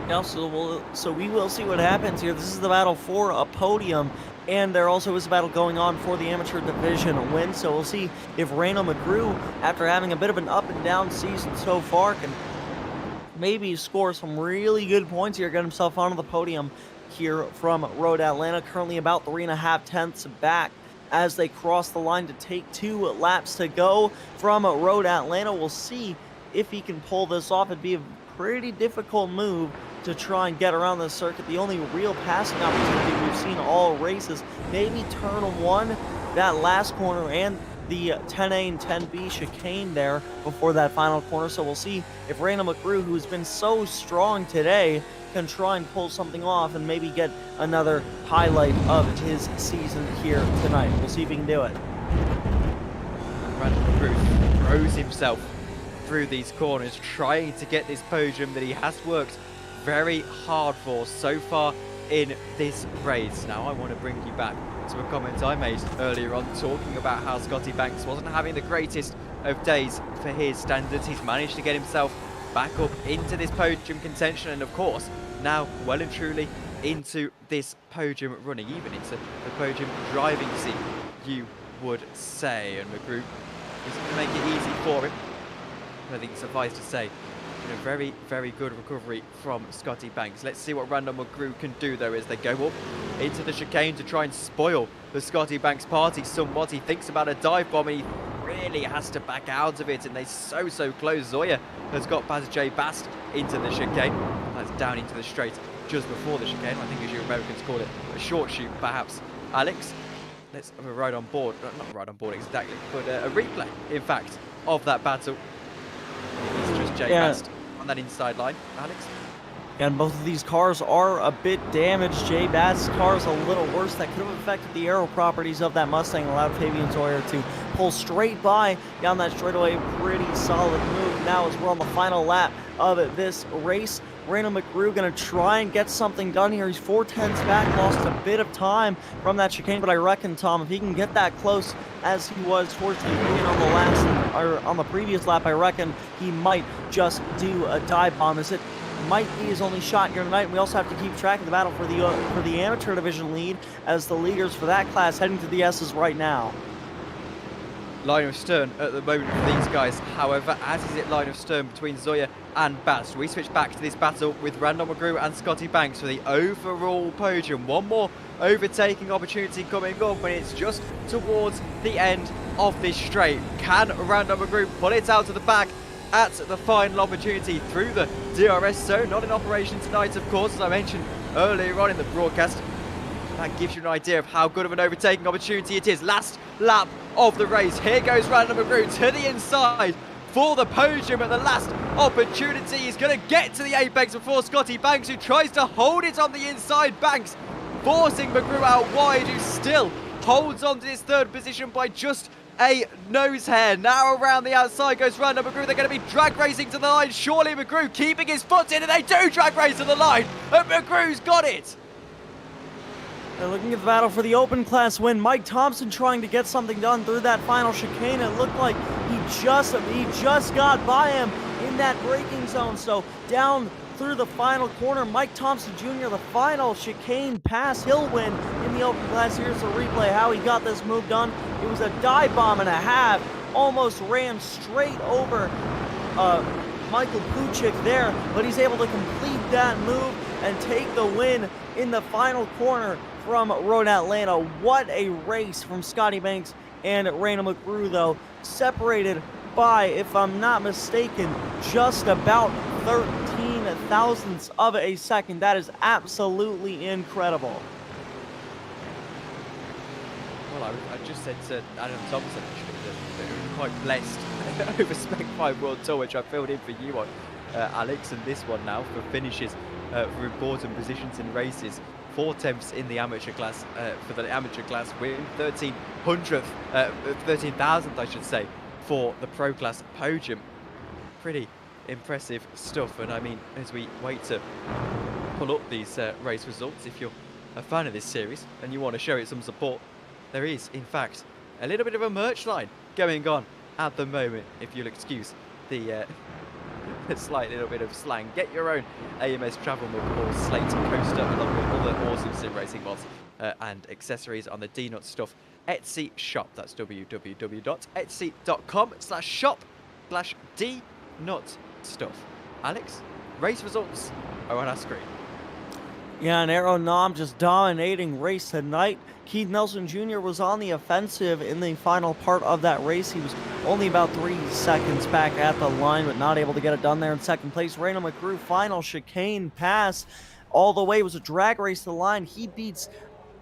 Yeah, so we will see what happens here. This is the battle for a podium, and there also is a battle going on for the amateur division win. So we'll see if Randall McGrew, after having a bit of an up and down season so far, can maybe score some really good points here, get himself onto the podium here from Road Atlanta. Currently about 3.5 tenths back as they cross the line to take 2 laps to go from Road Atlanta. We'll see if he can pull this off. It'd be a pretty difficult move to try and get around the circuit. The only real passing opportunity we've seen all races, maybe turn 1, that last corner, and the 10A and 10B chicane there before that final corner. So we'll see if Randall McGrew, who's been so strong today, can try and pull something off and maybe get another highlight of his season here tonight. We'll see if he can do it. Randall McGrew throws himself through these corners, trying to get this podium that he has worked very hard for so far in this race. Now I want to bring you back to a comment I made earlier on, talking about how Scotty Banks wasn't having the greatest of days for his standards. He's managed to get himself back up into this podium contention, and of course now well and truly into this podium running, even into the podium driving seat, you would say. And McGrew is going to make it easy for him. I think suffice to say, very, very good recovery from Scotty Banks. Let's see what Randall McGrew can do, though, as they go up into the chicane to try and spoil the Scotty Banks party somewhat. He thinks about a dive bomb, and he really has to back out of it, and they're so close. Zoya has got past Jay Bast into the chicane. That's down into the straight just before the chicane. I think, as you Americans call it, a short shoot, perhaps. Alex, let's have a ride on board. Not a ride on board exactly, but a replay, in fact, of that battle. It's just Jay Bast on that inside line. Alex? And both of these cars are a bit damaged. Jay Bast's car is a little worse. That could have affected the aero properties of that Mustang, allowed Fabian Zoyer to pull straight by down that straightaway. Pretty solid move. Now as we're on the final lap of this race, Randall McGrew going to try and get something done here. He's 4 tenths back, lost a bit of time from that chicane, but I reckon, Tom, if he can get that close as he was towards the beginning on the last, or on the previous lap, I reckon he might just do a dive bomb, as it might be his only shot here tonight. We also have to keep track of the battle for the amateur division lead, as the leaders for that class heading to the S's right now. Line of stern at the moment for these guys, however, as is it line of stern between Zoya and Bast. We switch back to this battle with Randall McGrew and Scotty Banks for the overall podium. One more overtaking opportunity coming up, and it's just towards the end of this straight. Can Randall McGrew pull it out of the bag at the final opportunity through the DRS zone? Not in operation tonight, of course, as I mentioned earlier on in the broadcast. That gives you an idea of how good of an overtaking opportunity it is. Last lap of the race. Here goes Randall McGrew to the inside for the podium at the last opportunity. He's going to get to the apex before Scotty Banks, who tries to hold it on the inside. Banks forcing McGrew out wide, who still holds on to his third position by just a nose hair. Now around the outside goes Randall McGrew. They're going to be drag racing to the line. Surely McGrew keeping his foot in, and they do drag race to the line. And McGrew's got it. They're looking at the battle for the open class win. Mike Thompson trying to get something done through that final chicane. It looked like he just got by him in that braking zone. So down through the final corner, Mike Thompson Jr., the final chicane pass, he'll win in the open class. Here's the replay, how he got this move done. It was a dive bomb and a half. almost ran straight over Michael Puchik there, but he's able to complete that move and take the win in the final corner from Road Atlanta. What a race from Scotty Banks and Randall McGrew, though, separated by, if I'm not mistaken, just about 13 thousandths of a second. That is absolutely incredible. Well, I just said to Adam Thompson actually that we were quite blessed over Spec 5 World Tour, which I filled in for you on, Alex, and this one now for finishes for important positions in races. 4/10 in the amateur class for the amateur class win, 13,000th I should say for the pro class podium. Pretty impressive stuff, and I mean, as we wait to pull up these race results, if you're a fan of this series and you want to show it some support, there is in fact a little bit of a merch line going on at the moment, if you'll excuse the a slight little bit of slang. Get your own AMS travel mug or slate coaster along with other awesome sim racing mods and accessories on the D-Nut Stuff Etsy shop. That's www.etsy.com/shop/D-Nut-Stuff. Alex, race results are on our screen. Yeah, and Aero Nom just dominating race tonight. Keith Nelson Jr. was on the offensive in the final part of that race. He was only about 3 seconds back at the line, but not able to get it done there in second place. Randall McGrew, final chicane pass all the way. It was a drag race to the line. He beats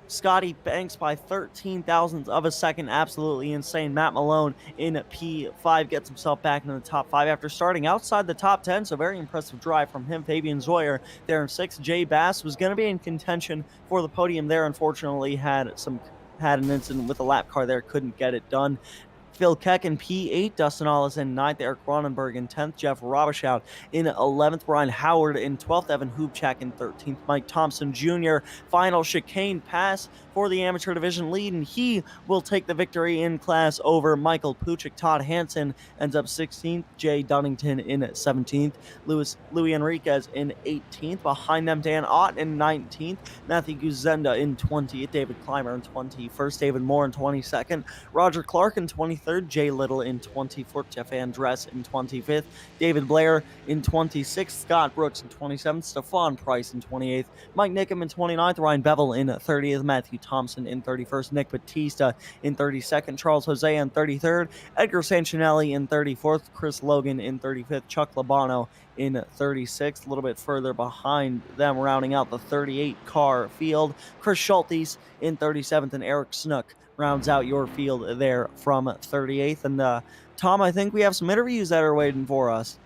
Scotty Banks by 13 thousandths of a second. Absolutely insane. Matt Malone in P5 gets himself back into the top 5 after starting outside the top 10. So very impressive drive from him. Fabian Zoyer there in 6th. Jay Bass was going to be in contention for the podium there. Unfortunately, had an incident with a lap car there. Couldn't get it done. Phil Keck in P8, Dustin Ollis in 9th, Eric Cronenberg in 10th, Jeff Robichaud in 11th, Brian Howard in 12th, Evan Hubchak in 13th, Mike Thompson Jr. Final chicane pass for the amateur division lead, and he will take the victory in class over Michael Puchik. Todd Hansen ends up 16th, Jay Dunnington in 17th, Louis Enriquez in 18th, behind them Dan Ott in 19th, Matthew Guzenda in 20th, David Clymer in 21st, David Moore in 22nd, Roger Clark in 23rd, Jay Little in 24th, Jeff Andress in 25th, David Blair in 26th, Scott Brooks in 27th, Stefan Price in 28th, Mike Nickham in 29th, Ryan Bevel in 30th, Matthew Thompson in 31st, Nick Batista in 32nd, Charles Jose in 33rd, Edgar Sancinelli in 34th, Chris Logan in 35th, Chuck Labano in 36th, a little bit further behind them, rounding out the 38-car field, Chris Schultes in 37th, and Eric Snook rounds out your field there from 38th. And Tom, I think we have some interviews that are waiting for us.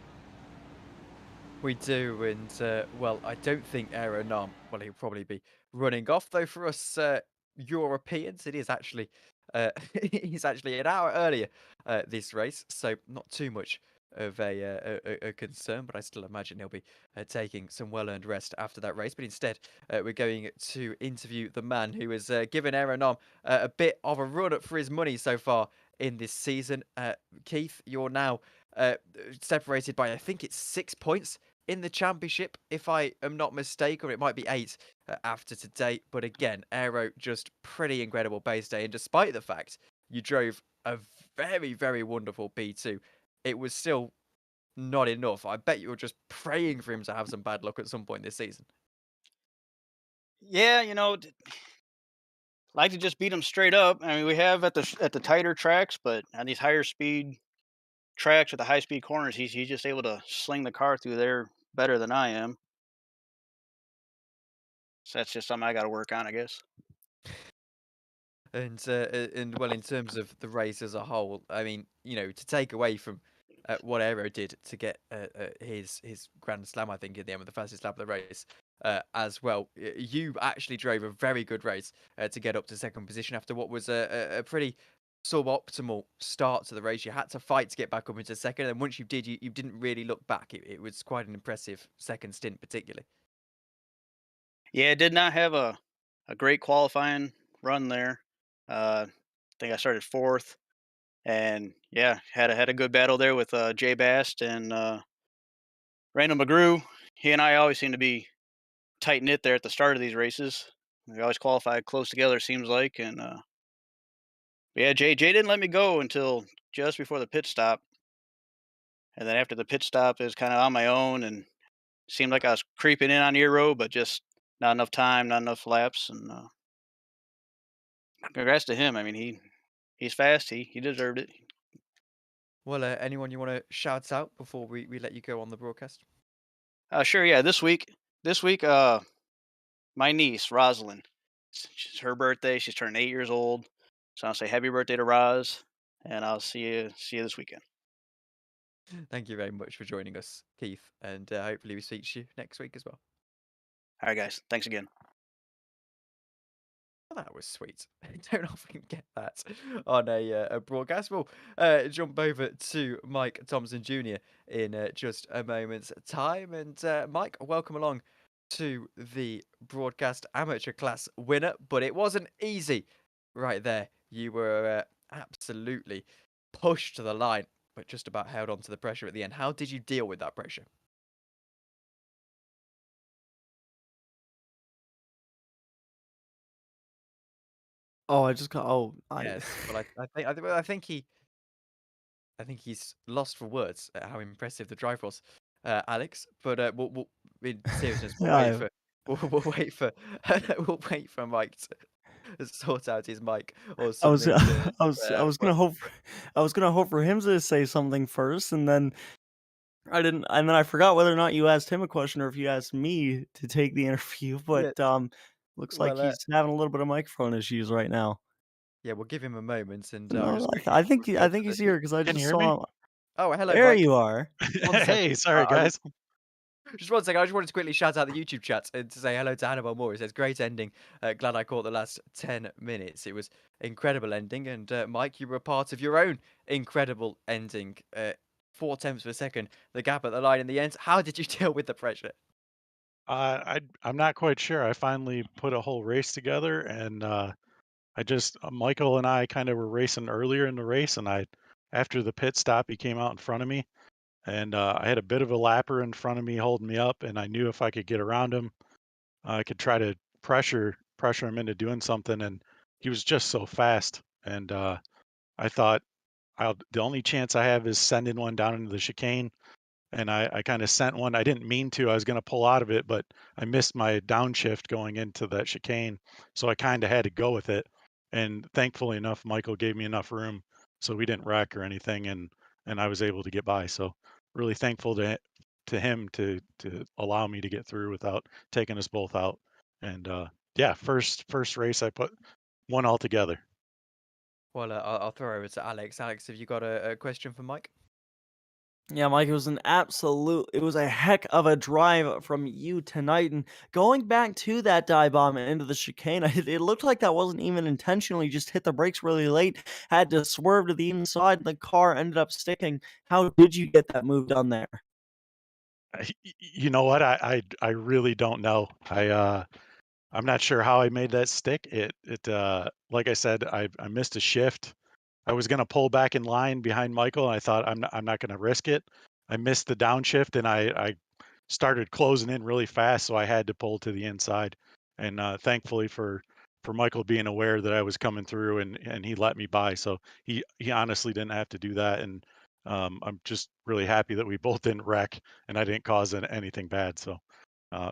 We do, and well, I don't think Aero Nom, well, he'll probably be running off, though for us Europeans, it is actually, he's actually an hour earlier this race, so not too much of a concern, but I still imagine he'll be taking some well-earned rest after that race. But instead, we're going to interview the man who has given Aero Nom a bit of a run for his money so far in this season. Keith, you're now separated by, I think it's 6 points in the championship, if I am not mistaken, or it might be 8 after today. But again, Aero, just pretty incredible base day. And despite the fact you drove a very, very wonderful P2, it was still not enough. I bet you were just praying for him to have some bad luck at some point this season. Yeah, like to just beat him straight up. I mean, we have at the tighter tracks, but on these higher speed tracks with the high speed corners, he's just able to sling the car through there better than I am. So that's just something I got to work on, I guess. And well, in terms of the race as a whole, I mean, to take away from what Aero did to get his Grand Slam, I think, in the end, with the fastest lap of the race, as well, you actually drove a very good race to get up to second position after what was a pretty suboptimal start to the race. You had to fight to get back up into second, and once you did, you didn't really look back. It was quite an impressive second stint, particularly. Yeah, did not have a great qualifying run there. I think I started 4th, and yeah, had a good battle there with Jay Bast and Randall McGrew. He and I always seem to be tight knit there at the start of these races. We always qualify close together, it seems like, and but Yeah, Jay didn't let me go until just before the pit stop, and then after the pit stop, it was kind of on my own, and seemed like I was creeping in on your row, but just not enough time, not enough laps, and congrats to him. I mean, he's fast. He deserved it. Well, anyone you want to shout out before we let you go on the broadcast? Sure, yeah. This week, my niece Rosalind, it's her birthday. She's turning 8 years old, so I'll say happy birthday to Roz, and I'll see you this weekend. Thank you very much for joining us, Keith, and hopefully we speak to you next week as well. All right, guys. Thanks again. Well, that was sweet. I don't often get that on a broadcast. We'll jump over to Mike Thompson Jr. in just a moment's time. And Mike, welcome along to the broadcast amateur class winner, but it wasn't easy right there. You were absolutely pushed to the line, but just about held on to the pressure at the end. How did you deal with that pressure? Oh, I just got. Oh, Yes, well, I think he's lost for words at how impressive the drive was, Alex. But we'll in seriousness, we'll wait I, for we'll wait for we'll wait for Mike to sort out his mic or I was, something to I was but gonna hope, I was gonna hope for him to say something first, and then I didn't, and then I forgot whether or not you asked him a question or if you asked me to take the interview. yeah. But looks like Well, he's having a little bit of microphone issues right now. yeah, we'll give him a moment, and I'll No, just quickly I think refer I to think the he's team. here because I Can you just hear me? saw. Oh, hello, There Mike. you are. 1 Hey, second. sorry guys. Just 1 second. I just wanted to quickly shout out the YouTube chat and to say hello to Annabelle Moore. It says, great ending. Glad I caught the last 10 minutes. It was incredible ending. And Mike, you were a part of your own incredible ending. 4 tenths per second. The gap at the line in the end. How did you deal with the pressure? I'm not quite sure. I finally put a whole race together, and I just Michael and I kind of were racing earlier in the race, and after the pit stop, he came out in front of me, and I had a bit of a lapper in front of me holding me up, and I knew if I could get around him, I could try to pressure him into doing something, and he was just so fast, and I thought the only chance I have is sending one down into the chicane. And I kind of sent one. I didn't mean to. I was going to pull out of it, but I missed my downshift going into that chicane. So I kind of had to go with it. And thankfully enough, Michael gave me enough room so we didn't wreck or anything, and I was able to get by. So really thankful to him to allow me to get through without taking us both out. And yeah, first race I put one all together. Well, I'll throw over to Alex. Alex, have you got a question for Mike? Yeah, Mike, it was it was a heck of a drive from you tonight. And going back to that dive bomb into the chicane, it looked like that wasn't even intentional. You just hit the brakes really late, had to swerve to the inside, and the car ended up sticking. How did you get that move done there? You know what? I really don't know. I'm not sure how I made that stick. Like I said, I missed a shift. I was gonna pull back in line behind Michael, and I thought I'm not gonna risk it. I missed the downshift, and I started closing in really fast, so I had to pull to the inside. And thankfully for Michael being aware that I was coming through, and he let me by. So he honestly didn't have to do that. And I'm just really happy that we both didn't wreck, and I didn't cause anything bad. So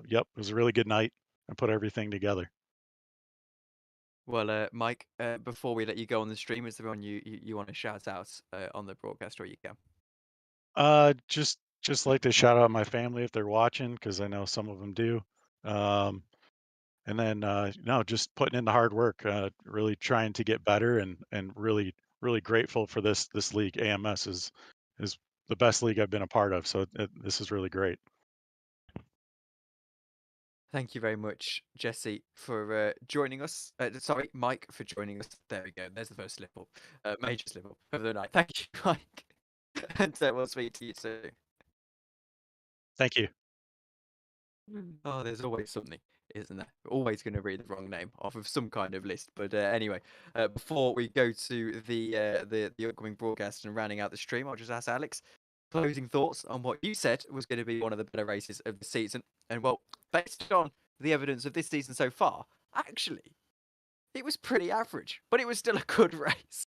yep, it was a really good night. I put everything together. Well, Mike, before we let you go on the stream, is there anyone you want to shout out on the broadcast, or you can? Just like to shout out my family if they're watching, because I know some of them do. And then no, just putting in the hard work, really trying to get better, and really grateful for this league. AMS is the best league I've been a part of, so this is really great. Thank you very much, Jesse, for joining us. Sorry, Mike, for joining us. There we go. There's the first slip up. Major slip up of the night. Thank you, Mike. And we'll speak to you soon. Thank you. Oh, there's always something, isn't there? We're always going to read the wrong name off of some kind of list. But anyway, before we go to the upcoming broadcast and rounding out the stream, I'll just ask Alex closing thoughts on what you said was going to be one of the better races of the season. And well, based on the evidence of this season so far, actually, it was pretty average, but it was still a good race.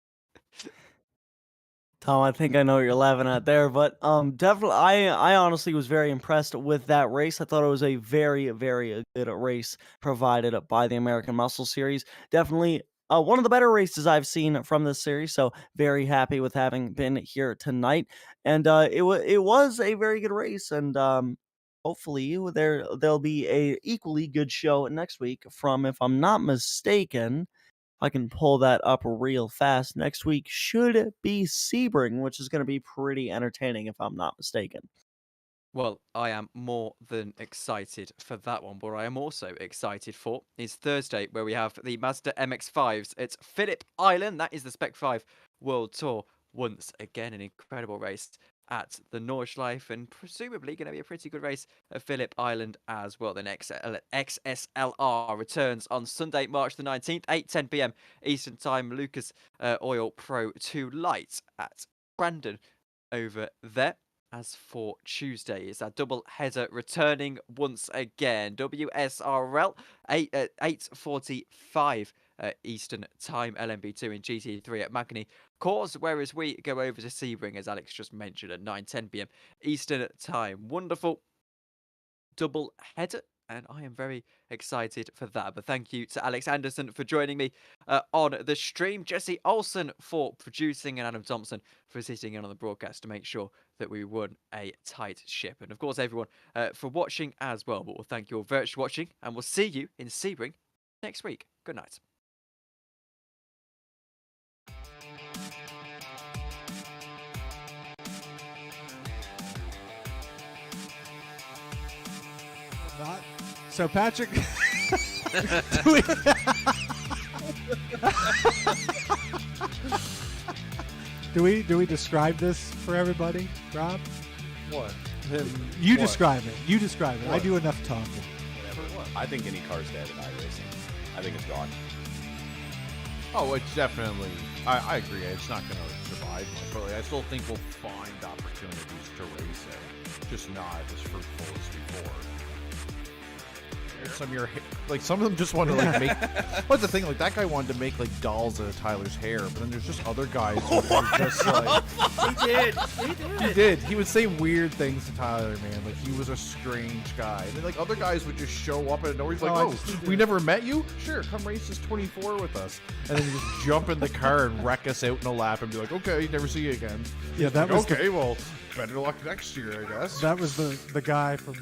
Tom, I think I know what you're laughing at there, but definitely, I honestly was very impressed with that race. I thought it was a very, very good race provided by the American Muscle Series. Definitely one of the better races I've seen from this series. So very happy with having been here tonight, and it was a very good race, and hopefully there'll be a equally good show next week from, if I'm not mistaken. I can pull that up real fast. Next week should be Sebring, which is going to be pretty entertaining if I'm not mistaken. Well, I am more than excited for that one. What I am also excited for is Thursday, where we have the Mazda MX-5s. It's Phillip Island. That is the Spec 5 World Tour. Once again, an incredible race at the Nordschleife, and presumably going to be a pretty good race at Phillip Island as well. The next XSLR returns on Sunday, March the 19th, 8:10 p.m. Eastern Time. Lucas Oil Pro 2 Light at Brandon over there. As for Tuesday, it's that double header returning once again. WSRL 8:45 Eastern Time, LMB2 in GT3 at Magny Course, whereas we go over to Sebring, as Alex just mentioned, at 9:10 p.m. Eastern Time. Wonderful double header, and I am very excited for that. But thank you to Alex Anderson for joining me on the stream, Jesse Olsen for producing, and Adam Thompson for sitting in on the broadcast to make sure that we run a tight ship. And of course, everyone for watching as well. But we'll thank you all very much for watching, and we'll see you in Sebring next week. Good night. Not. So Patrick, do we describe this for everybody, Rob? What? You What? describe it. You describe it. I What? do enough talking. Whatever. I think any car's dead in iRacing. I think it's gone. Oh, it's definitely. I agree. It's not going to survive much, but I still think we'll find opportunities to race it, just not as fruitful as before. Some of them just want to like make. What's the thing? Like that guy wanted to make like dolls out of Tyler's hair, but then there's just other guys who are just like. He did. He would say weird things to Tyler, man. Like he was a strange guy. And then like other guys would just show up out of nowhere. He's like, Oh, I "Oh, just- we never met you? Sure, come race this 24 with us." And then you just jump in the car and wreck us out in a lap and be like, "Okay, never see you again." Yeah, that Like, was okay. Well, better luck next year, I guess. that was the guy from